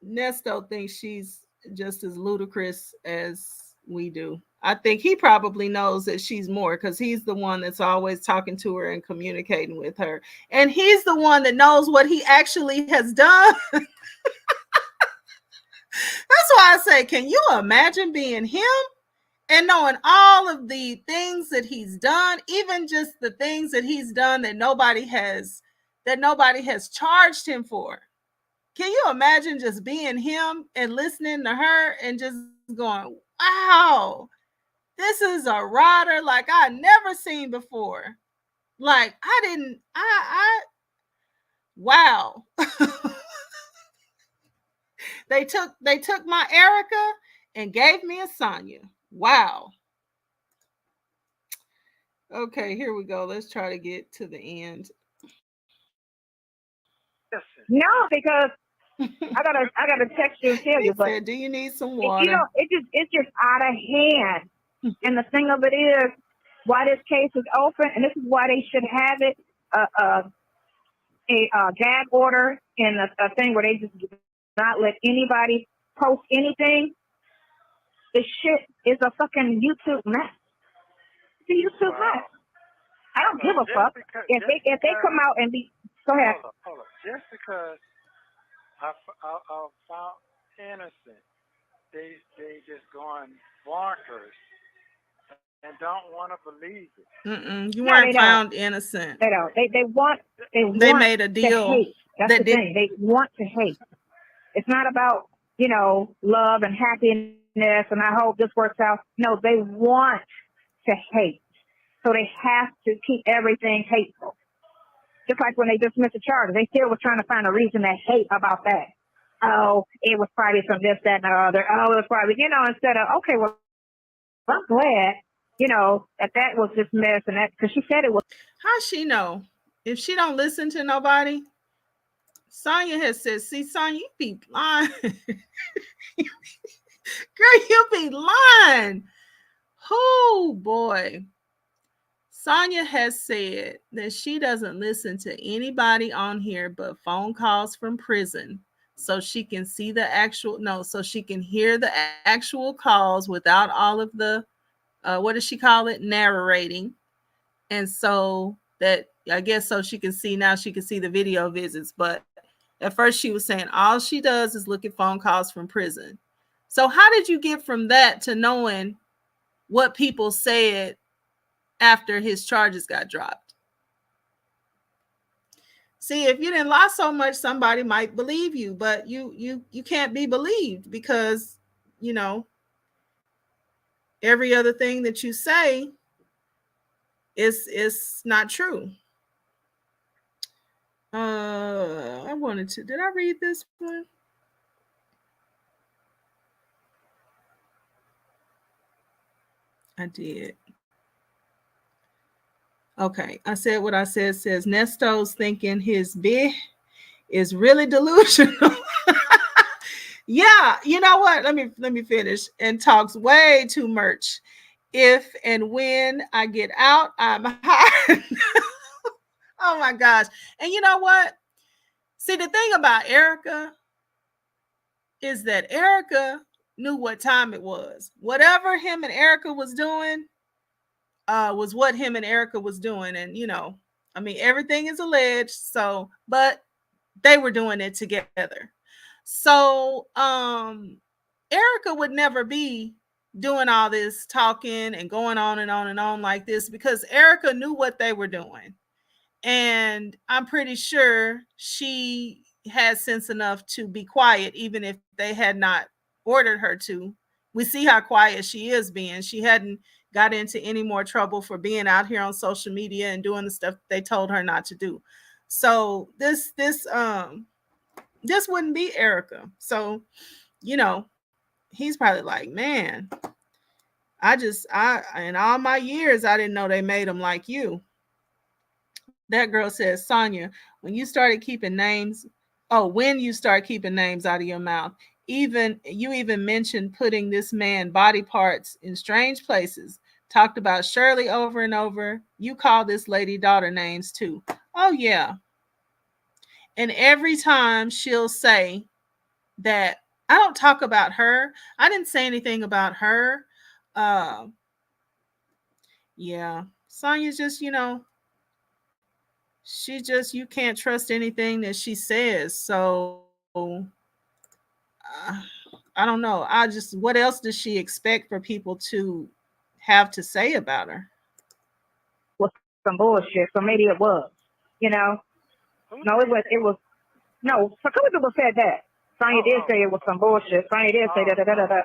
Nesto thinks she's just as ludicrous as we do. I think he probably knows that she's more, because he's the one that's always talking to her and communicating with her. And he's the one that knows what he actually has done. That's why I say, can you imagine being him and knowing all of the things that he's done, even just the things that he's done that nobody has charged him for? Can you imagine just being him and listening to her and just going, wow, this is a rider like I never seen before. Like wow. They took my Erica and gave me a Sonya. Wow. Okay, here we go. Let's try to get to the end. No, because I gotta text you and tell you. But said, do you need some water? You know, it's just out of hand. And the thing of it is, why this case is open, and this is why they should have it a gag order and a thing where they just do not let anybody post anything. This shit is a fucking YouTube mess. It's a YouTube mess. I don't give a fuck if they come out and be. Go ahead. Hold up. Just because I found innocent, they just going bonkers and don't want to believe it. You weren't found innocent. They don't. They made a deal. To hate. That's the thing. They want to hate. It's not about, you know, love and happiness and I hope this works out. No, they want to hate. So they have to keep everything hateful. Just like when they dismissed the charges, they still were trying to find a reason to hate about that. Oh, it was probably from this, that, and the other. Oh, it was probably, you know, instead of, okay, well, I'm glad, you know, that was dismissed and that, because she said it was. How's she know? If she don't listen to nobody? Sonya has said, see, Sonya, you be lying. Girl, you be lying. Oh, boy. Sonya has said that she doesn't listen to anybody on here but phone calls from prison, so she can see the actual, so she can hear the actual calls without all of the, what does she call it? Narrating. And so that, I guess, so she can see, now she can see the video visits. But at first she was saying all she does is look at phone calls from prison. So how did you get from that to knowing what people said after his charges got dropped? See, if you didn't lie so much, somebody might believe you, but you can't be believed because, you know, every other thing that you say is not true. I wanted to, did I read this one? I did. Okay, I said what I said. Says Nesto's thinking his big is really delusional. Yeah, you know what? Let me finish. And talks way too much. If and when I get out, I'm high. Oh my gosh. And you know what? See, the thing about Erica is that Erica knew what time it was. Whatever him and Erica was doing was what him and Erica was doing. And, you know, I mean, everything is alleged. So, but they were doing it together. So, Erica would never be doing all this talking and going on and on and on like this because Erica knew what they were doing. And I'm pretty sure she had sense enough to be quiet, even if they had not ordered her to. We see how quiet she is being. She hadn't got into any more trouble for being out here on social media and doing the stuff they told her not to do. So this wouldn't be Erica. So, you know, he's probably like, man, I in all my years, I didn't know they made them like you. That girl says, Sonya, when you started keeping names, when you start keeping names out of your mouth, you even mentioned putting this man body parts in strange places. Talked about Shirley over and over. You call this lady daughter names too. Oh yeah. And every time she'll say that I don't talk about her. I didn't say anything about her. Uh yeah. Sonya's just, she just you can't trust anything that she says. So uh, I don't know. What else does she expect for people to have to say about her? Was some bullshit. So maybe it was, you know. Who No, said that? it was no. So a couple people said that. Sonya did say it was some bullshit. Sonya did say da. Okay.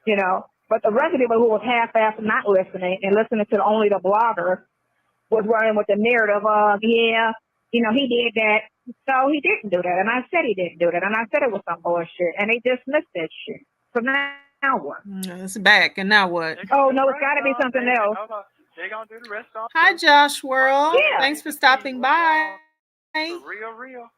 You know, but the rest of the people who was half-assed not listening and listening to only the bloggers was running with the narrative of, yeah, he did that. So he didn't do that. And I said he didn't do that. And I said it was some bullshit. And they dismissed that shit. So now what? It's back. And now what? Oh, no, it's got to be something else. They're going to do the rest on. Hi, Josh World. Yeah. Thanks for stopping by. Real.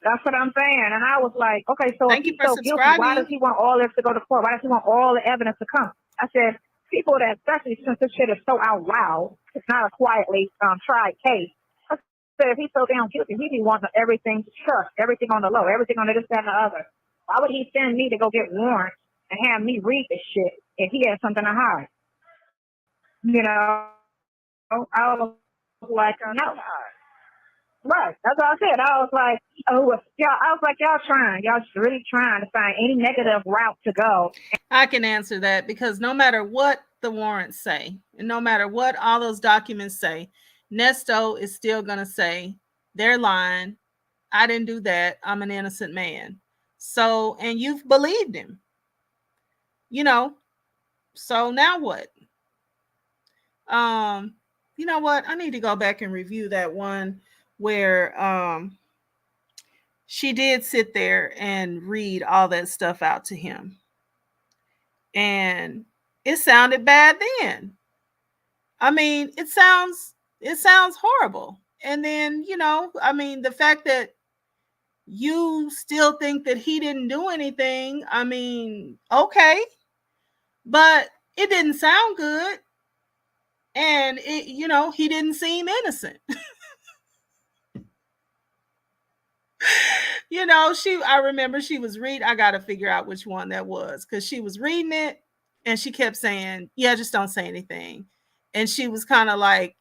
That's what I'm saying. And I was like, okay, so Thank if you he's for so guilty, why subscribing. does he want all this to go to court? Why does he want all the evidence to come? I said, people that, especially since this shit is so out loud, it's not a quietly tried case. I said, if he's so damn guilty, he'd be wanting everything to trust, everything on the low, everything on the this, that, and the other. Why would he send me to go get warrants and have me read this shit if he has something to hide? I was like, no. Right. That's what I said. I was like, y'all trying. Y'all just really trying to find any negative route to go. I can answer that because no matter what the warrants say, and no matter what all those documents say, Nesto is still going to say, they're lying. I didn't do that. I'm an innocent man. So, and you've believed him. So now what? You know what? I need to go back and review that one where she did sit there and read all that stuff out to him. And it sounded bad then. I mean, it sounds horrible. And then, the fact that you still think that he didn't do anything, I mean, okay. But it didn't sound good. And he didn't seem innocent. I remember she was reading, I got to figure out which one that was, because she was reading it and she kept saying, yeah, just don't say anything. And she was kind of like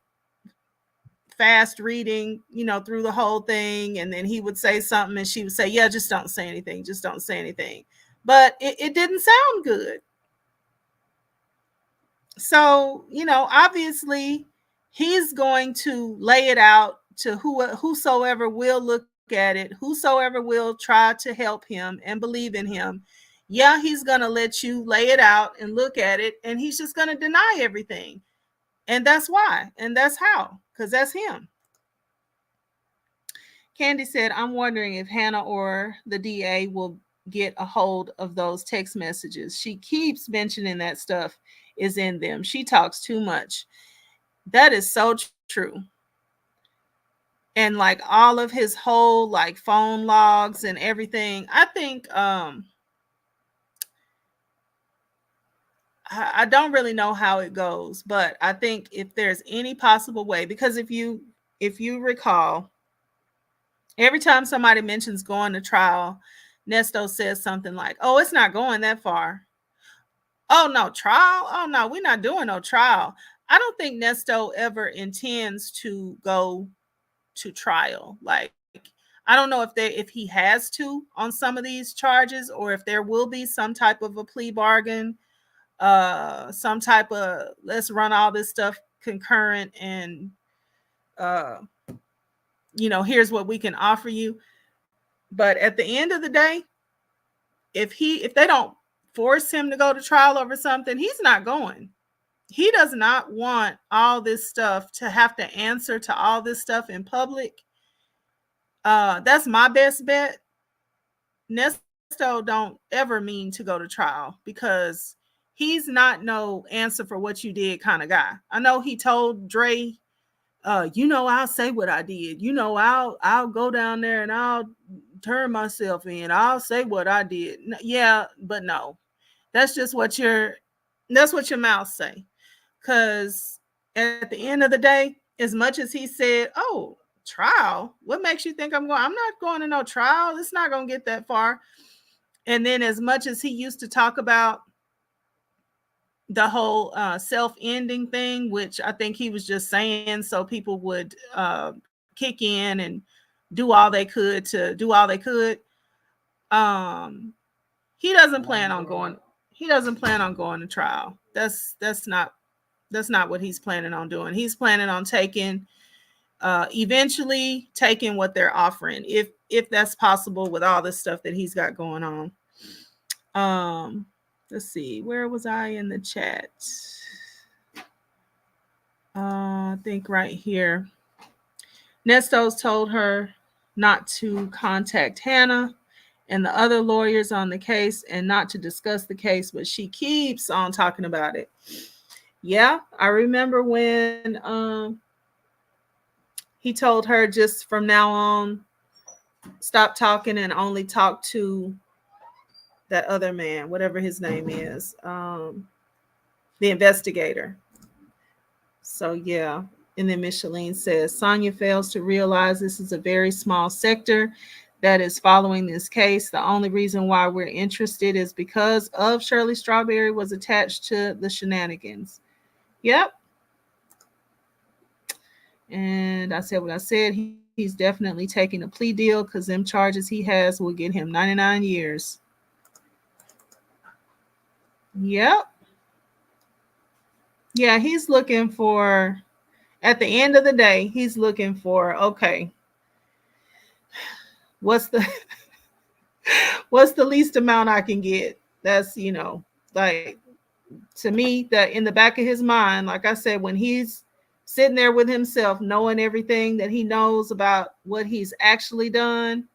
fast reading, through the whole thing. And then he would say something and she would say, yeah, just don't say anything. Just don't say anything. But it didn't sound good. So, obviously he's going to lay it out to whosoever will look at it, whosoever will try to help him and believe in him. Yeah, he's going to let you lay it out and look at it, and he's just going to deny everything. And that's why, and that's how, because that's him. Candy said, I'm wondering if Hannah or the DA will get a hold of those text messages. She keeps mentioning that stuff is in them. She talks too much. That is so true. And like all of his whole like phone logs and everything, I think I don't really know how it goes, but I think if there's any possible way, because if you recall, every time somebody mentions going to trial, Nesto says something like, oh, it's not going that far. Oh, no, trial? Oh, no, we're not doing no trial. I don't think Nesto ever intends to go to trial. Like, I don't know if he has to on some of these charges, or if there will be some type of a plea bargain, some type of let's run all this stuff concurrent and here's what we can offer you. But at the end of the day, if they don't force him to go to trial over something, he's not going. He does not want all this stuff to have to answer to all this stuff in public. That's my best bet. Nesto don't ever mean to go to trial, because he's not no answer for what you did kind of guy. I know he told Dre, I'll say what I did. I'll go down there and I'll turn myself in. I'll say what I did. Yeah, but no. That's just what your mouth say. Cause at the end of the day, as much as he said, "Oh, trial, what makes you think I'm not going to no trial. It's not going to get that far." And then as much as he used to talk about the whole self-ending thing, which I think he was just saying so people would kick in and do all they could to do all they could. He doesn't plan on going. He doesn't plan on going to trial. That's not what he's planning on doing. He's planning on taking eventually taking what they're offering, if that's possible with all this stuff that he's got going on. Let's see, where was I in the chat? I think right here. Nestos told her not to contact Hannah and the other lawyers on the case and not to discuss the case, but she keeps on talking about it. Yeah, I remember when he told her just from now on, stop talking and only talk to that other man, whatever his name is, the investigator. So, yeah. And then Micheline says, Sonya fails to realize this is a very small sector that is following this case. The only reason why we're interested is because of Shirley Strawberry was attached to the shenanigans. Yep. And I said what I said. He's definitely taking a plea deal because them charges he has will get him 99 years. Yep. Yeah, he's looking for, at the end of the day, he's looking for, okay, what's the least amount I can get? That's, like, to me, that in the back of his mind, like I said, when he's sitting there with himself, knowing everything that he knows about what he's actually done,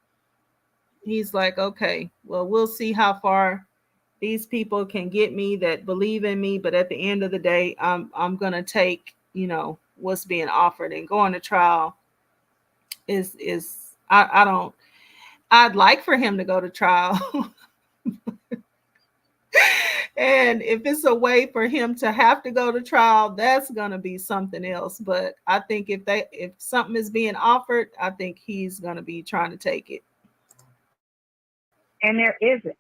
he's like, okay, well, we'll see how far these people can get me that believe in me. But at the end of the day, I'm going to take, what's being offered, and going to trial I'd like for him to go to trial. And if it's a way for him to have to go to trial, that's going to be something else. But I think if something is being offered, I think he's going to be trying to take it. And there isn't.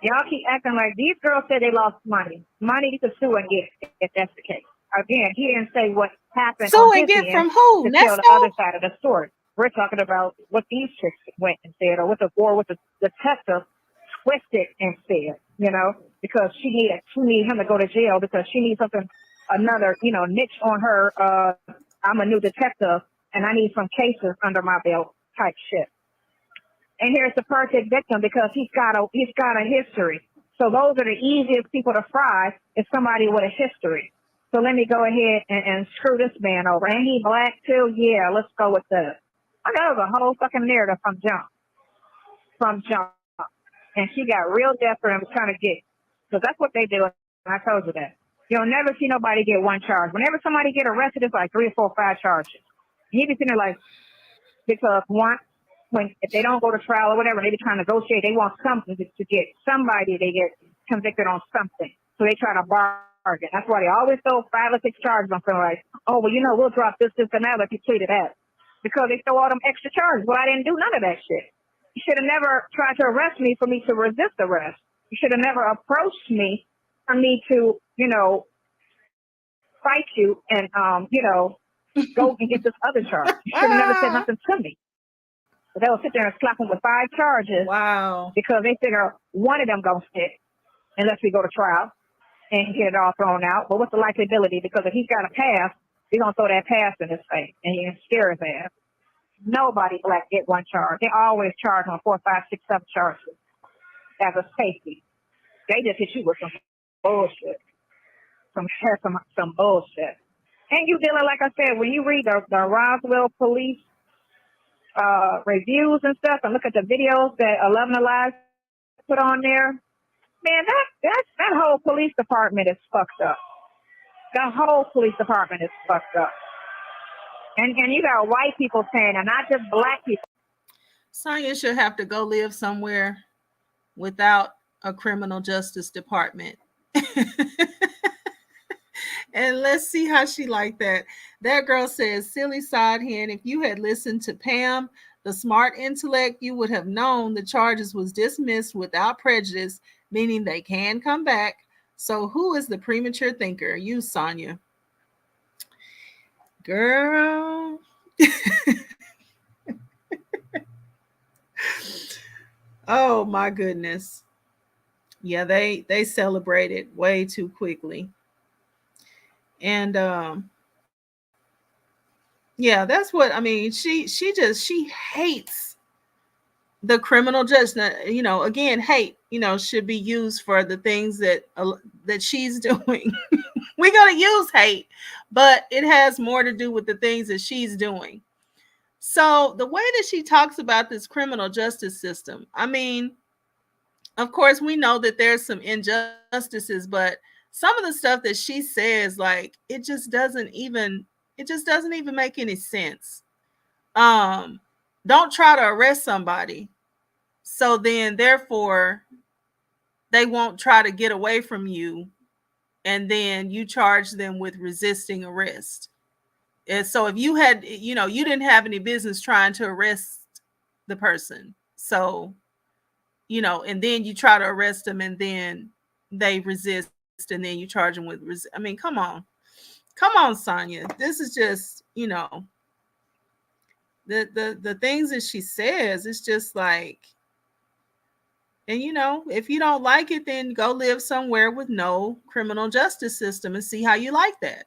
Y'all keep acting like these girls said they lost money. Money you can sue and get if that's the case. Again, he didn't say what happened. Sue and get from who? To tell the other side of the story. We're talking about what these chicks went and said, or what the detective twisted and said, because she needed him to go to jail because she needs another niche on her. I'm a new detective and I need some cases under my belt type shit. And here's the perfect victim because he's got a history. So those are the easiest people to fry is somebody with a history. So let me go ahead and screw this man over. Ain't he black too? Yeah, let's go with that. That was a whole fucking narrative from jump. And she got real desperate and was trying to get, because that's what they do. And I told you that. You'll never see nobody get one charge. Whenever somebody get arrested, it's like 3 or 4 or 5 charges. You be sitting there like, because if they don't go to trial or whatever, they be trying to negotiate. They want something to get somebody. They get convicted on something, so they try to bargain. That's why they always throw 5 or 6 charges on something like, oh, well, we'll drop this, and that if you pleaded that, because they throw all them extra charges. Well, I didn't do none of that shit. You should have never tried to arrest me for me to resist arrest. You should have never approached me for me to, fight you and go and get this other charge. You should have never said nothing to me. But they'll sit there and slap him with 5 charges. Wow. Because they figure one of them gonna stick unless we go to trial and get it all thrown out. But what's the likelihood? Because if he's got a pass, he's gonna throw that pass in his face and he can scare his ass. Nobody black get 1 charge. They always charge on 4, 5, 6, 7 charges as a safety. They just hit you with some bullshit. Some bullshit. And you dealing, like I said, when you read the Roswell police reviews and stuff and look at the videos that 11 Alive put on there, Man, that whole police department is fucked up. The whole police department is fucked up. And you got white people saying, and not just black people. Sonya should have to go live somewhere without a criminal justice department. And let's see how she liked that. That girl says, silly side hen, if you had listened to Pam, the smart intellect, you would have known the charges was dismissed without prejudice, meaning they can come back. So who is the premature thinker? You, Sonya. Girl. Oh my goodness. Yeah, they celebrated way too quickly. And yeah, that's what I mean. She hates the criminal justice. Again, hate, should be used for the things that she's doing. We're going to use hate, but it has more to do with the things that she's doing. So the way that she talks about this criminal justice system, I mean, of course, we know that there's some injustices, but some of the stuff that she says, like, it just doesn't even make any sense. Don't try to arrest somebody, so then therefore they won't try to get away from you, and then you charge them with resisting arrest. And so if you had, you didn't have any business trying to arrest the person, so and then you try to arrest them, and then they resist, and then you charge them with I mean, come on, Sonya. This is just, the things that she says. It's just like, and if you don't like it, then go live somewhere with no criminal justice system and see how you like that.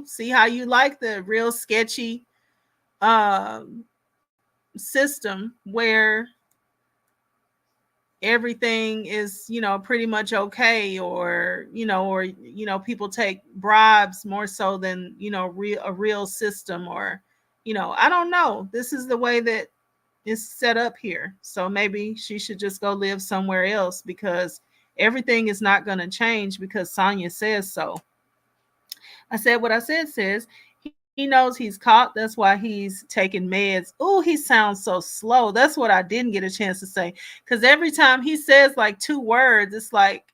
See how you like the real sketchy system where everything is, pretty much okay, or people take bribes more so than, a real system, or, I don't know. This is the way that it's set up here. So maybe she should just go live somewhere else, because everything is not going to change because Sonya says so. I said what I said, says he knows he's caught. That's why he's taking meds. Oh, he sounds so slow. That's what I didn't get a chance to say. Because every time he says like 2 words, it's like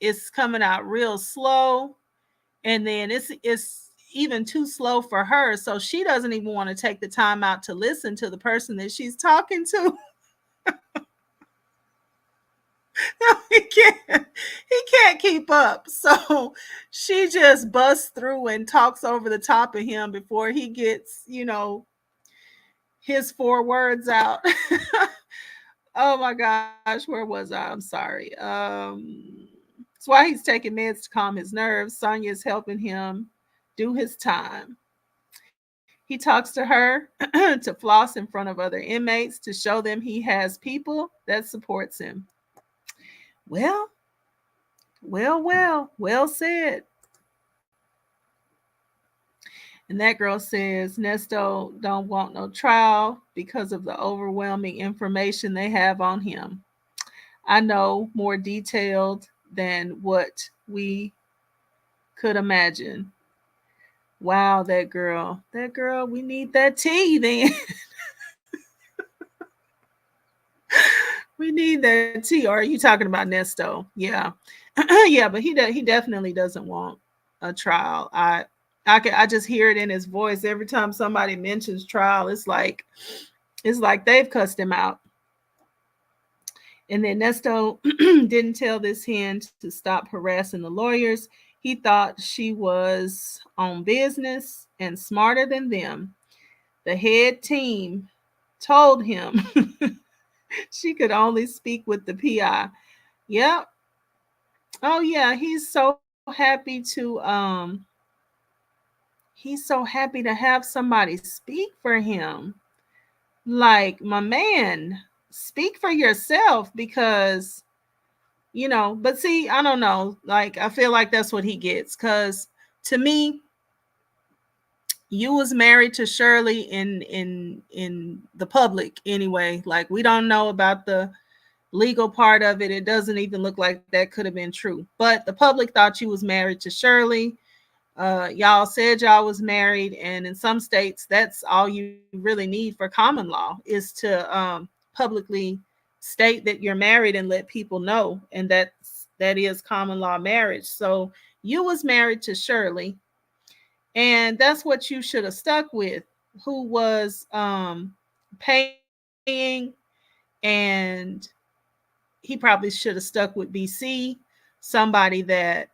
it's coming out real slow. And then it's even too slow for her. So she doesn't even want to take the time out to listen to the person that she's talking to. He can't keep up. So she just busts through and talks over the top of him before he gets, his 4 words out. Oh my gosh, where was I? I'm sorry. That's why he's taking meds to calm his nerves. Sonya's helping him do his time. He talks to her to floss in front of other inmates to show them he has people that supports him. Well said. And that girl says Nesto don't want no trial because of the overwhelming information they have on him. I know, more detailed than what we could imagine. Wow, that girl, we need that tea then. We need that tea. Or are you talking about Nesto? Yeah. Yeah, but he definitely doesn't want a trial. I just hear it in his voice every time somebody mentions trial. It's like they've cussed him out. And then Nesto didn't tell this hen to stop harassing the lawyers. He thought she was on business and smarter than them. The head team told him she could only speak with the PI. Yep. Oh yeah, he's so happy to have somebody speak for him. Like, my man, speak for yourself, because but see, I don't know, like, I feel like that's what he gets, because to me, you was married to Shirley in the public anyway. Like, we don't know about the legal part of it, it doesn't even look like that could have been true. But the public thought you was married to Shirley. Y'all said y'all was married, and in some states, that's all you really need for common law is to publicly state that you're married and let people know, and that is common law marriage. So you was married to Shirley, and that's what you should have stuck with, who was paying, and he probably should have stuck with BC, somebody that,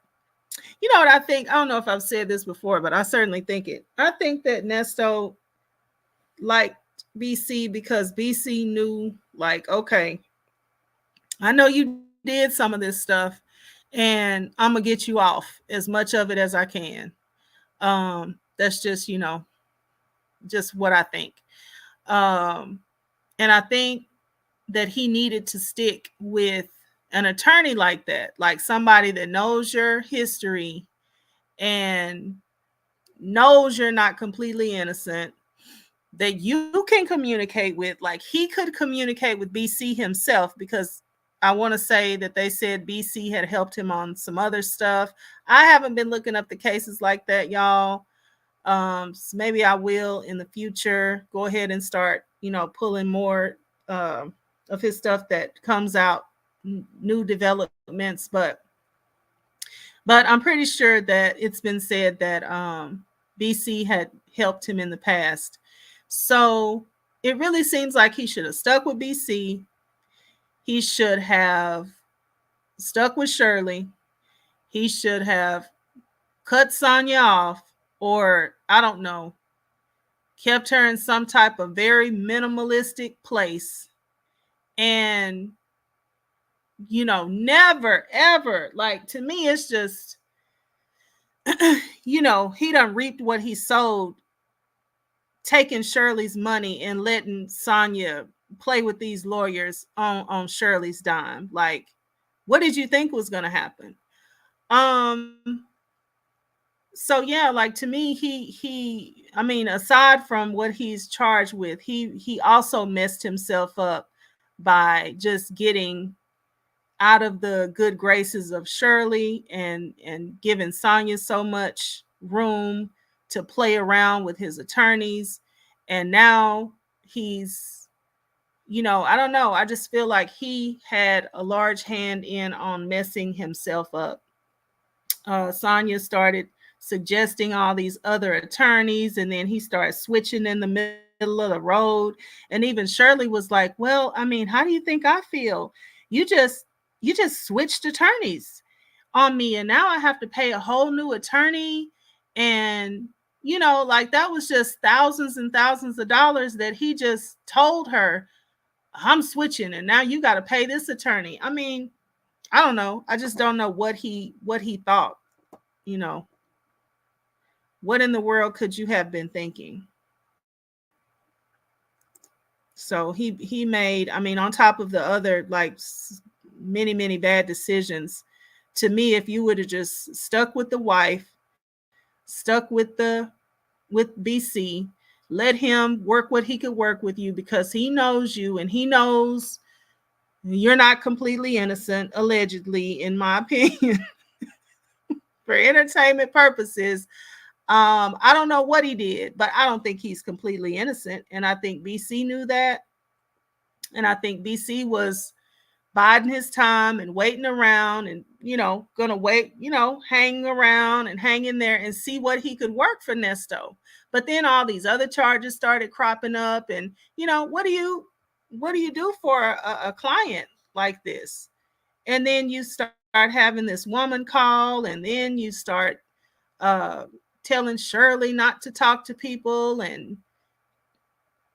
you know what I think? I don't know if I've said this before, but I certainly think it. I think that Nesto liked BC because BC knew, like, okay, I know you did some of this stuff, and I'm gonna get you off as much of it as I can. That's just, just what I think. Um, and I think that he needed to stick with an attorney like that, like somebody that knows your history and knows you're not completely innocent, that you can communicate with. Like, he could communicate with BC himself, because I want to say that they said BC had helped him on some other stuff. I haven't been looking up the cases like that, y'all. So maybe I will in the future go ahead and start, pulling more of his stuff that comes out, new developments. But I'm pretty sure that it's been said that BC had helped him in the past. So it really seems like he should have stuck with BC. He should have stuck with Shirley. He should have cut Sonya off, or I don't know, kept her in some type of very minimalistic place. And, never, ever, like, to me, it's just, he done reaped what he sowed, taking Shirley's money and letting Sonya play with these lawyers on Shirley's dime. Like, what did you think was going to happen? So yeah, like, to me, I mean, aside from what he's charged with, he also messed himself up by just getting out of the good graces of Shirley and giving Sonya so much room to play around with his attorneys. And now he's, I don't know. I just feel like he had a large hand in on messing himself up. Sonya started suggesting all these other attorneys, and then he started switching in the middle of the road. And even Shirley was like, well, I mean, how do you think I feel? You just switched attorneys on me, and now I have to pay a whole new attorney. And like, that was just thousands and thousands of dollars that he just told her, I'm switching, and now you got to pay this attorney. I mean, I don't know. I just don't know what he thought. What in the world could you have been thinking? So he made, I mean, on top of the other, like, many, many bad decisions, to me, if you would have just stuck with the wife, stuck with BC, let him work what he could work with you, because he knows you and he knows you're not completely innocent, allegedly, in my opinion. For entertainment purposes, I don't know what he did, but I don't think he's completely innocent. And I think BC knew that. And I think BC was biding his time and waiting around and, going to wait, hang around and hang in there and see what he could work for Nesto. But then all these other charges started cropping up. And, what do you do for a client like this? And then you start having this woman call, and then you start telling Shirley not to talk to people and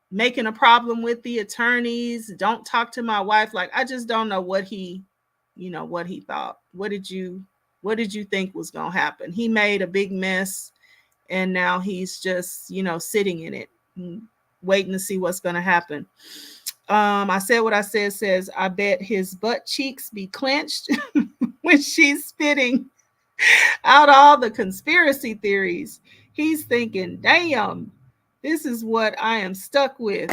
making a problem with the attorneys. Don't talk to my wife. Like, I just don't know what he thought. What did you think was going to happen? He made a big mess, and now he's just, sitting in it, waiting to see what's going to happen. I said what I said. Says, I bet his butt cheeks be clenched when she's spitting out all the conspiracy theories. He's thinking, damn, this is what I am stuck with.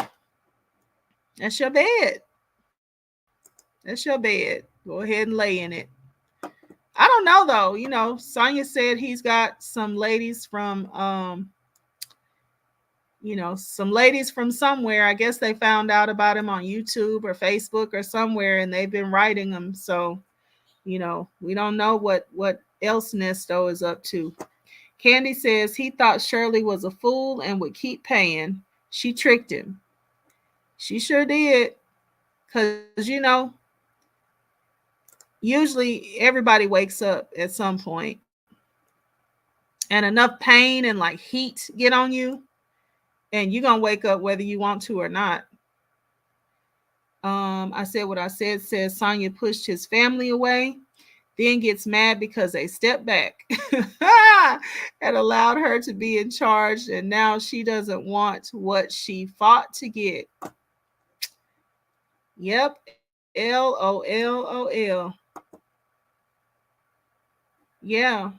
That's your bed. That's your bed. Go ahead and lay in it. I don't know though. You know, Sonya said he's got some ladies from some ladies from somewhere. I guess they found out about him on YouTube or Facebook or somewhere, and they've been writing him. So, we don't know what else Nesto is up to. Candy says he thought Shirley was a fool and would keep paying. She tricked him. She sure did. Because, usually everybody wakes up at some point, and enough pain and like heat get on you, and you're going to wake up whether you want to or not. I said what I said. Says Sonya pushed his family away, then gets mad because they stepped back and allowed her to be in charge, and now she doesn't want what she fought to get. Yep. LOL. Yeah.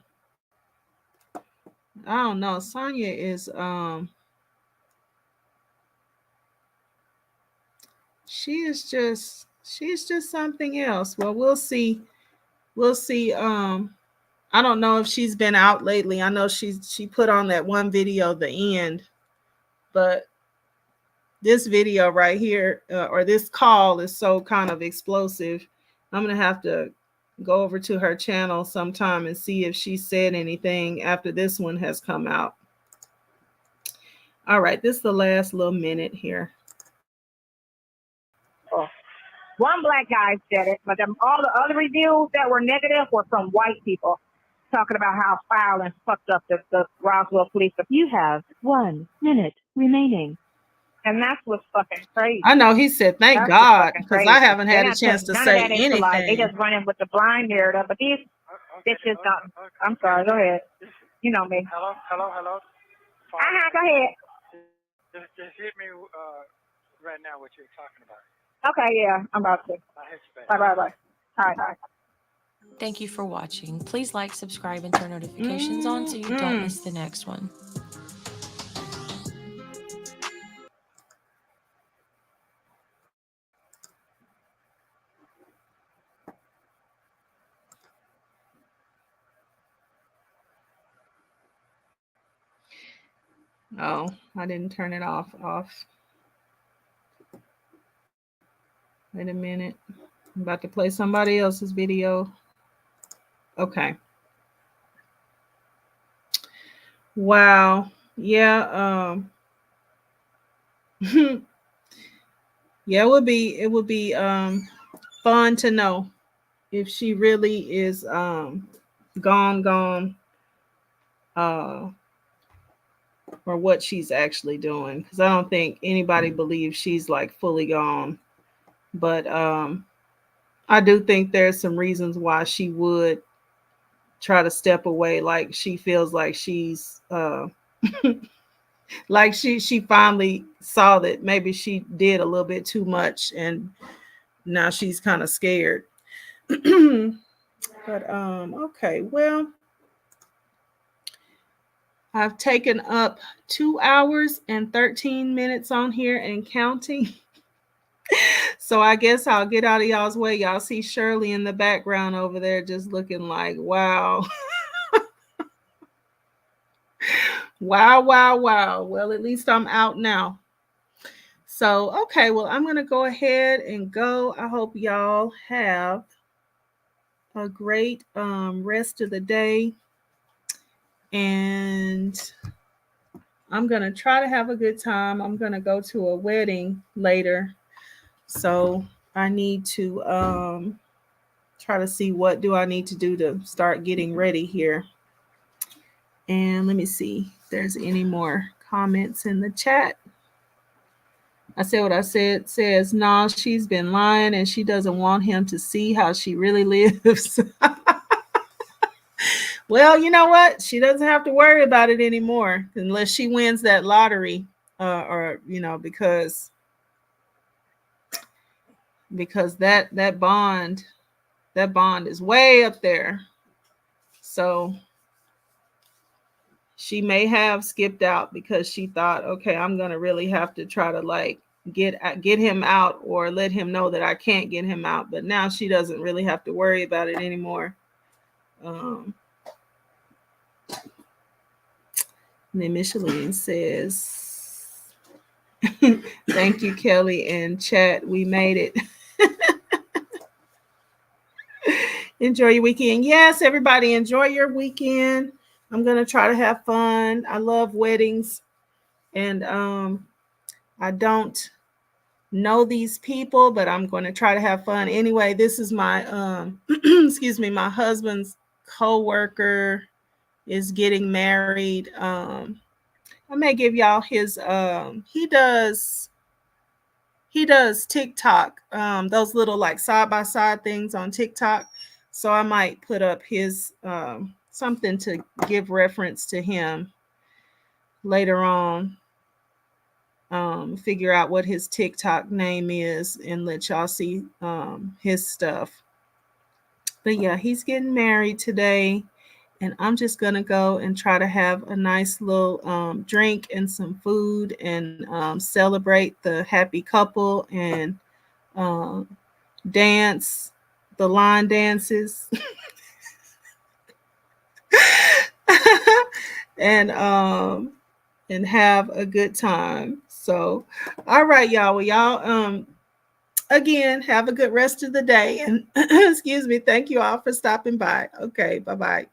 I don't know. Sonya is she's just something else. Well, we'll see. I don't know if she's been out lately. I know she put on that one video, the end, but this video right here, or this call, is so kind of explosive. I'm gonna have to go over to her channel sometime and see if she said anything after this one has come out. All right, this is the last little minute here. One black guy said it, but all the other reviews that were negative were from white people talking about how foul and fucked up the Roswell police. If you have 1 minute remaining. And that's what's fucking crazy. I know he said, thank God, because I haven't had a chance to say anything. They just run in with the blind narrative, but these bitches don't. I'm sorry, go ahead. You know me. Hello. Go ahead. Just hit me right now what you're talking about. Okay, yeah, I'm about to. Bye. All right. Thank you for watching. Please like, subscribe, and turn notifications on so you don't miss the next one. Oh, I didn't turn it off. Wait a minute. I'm about to play somebody else's video. Okay. Wow. Yeah. Yeah, it would be fun to know if she really is gone or what she's actually doing, because I don't think anybody believes she's like fully gone. But I do think there's some reasons why she would try to step away. Like she feels like she's like she finally saw that maybe she did a little bit too much, and now she's kind of scared. But okay, well, I've taken up 2 hours and 13 minutes on here and counting. So I guess I'll get out of y'all's way. Y'all see Shirley in the background over there just looking like, wow. Wow. Well, at least I'm out now. So, okay, well, I'm going to go ahead and go. I hope y'all have a great rest of the day. And I'm going to try to have a good time. I'm going to go to a wedding later. So I need to try to see what do I need to do to start getting ready here. And let me see if there's any more comments in the chat. I said what I said. Says, no, she's been lying and she doesn't want him to see how she really lives. Well, you know what? She doesn't have to worry about it anymore unless she wins that lottery, or because that bond is way up there. So she may have skipped out because she thought, okay, I'm gonna really have to try to like get him out or let him know that I can't get him out. But now she doesn't really have to worry about it anymore. And then Micheline says, thank you, Kelly and chat. We made it. Enjoy your weekend. Yes, everybody, enjoy your weekend. I'm going to try to have fun. I love weddings. And I don't know these people, but I'm going to try to have fun. Anyway, this is my, excuse me, my husband's co-worker is getting married. I may give y'all his, he does TikTok, those little like side-by-side things on TikTok. So I might put up his, something to give reference to him later on. Figure out what his TikTok name is and let y'all see his stuff. But yeah, he's getting married today, and I'm just gonna go and try to have a nice little drink and some food and celebrate the happy couple and dance the line dances and have a good time. So, all right, y'all. Well, y'all, again, have a good rest of the day. And excuse me, thank you all for stopping by. Okay, bye-bye.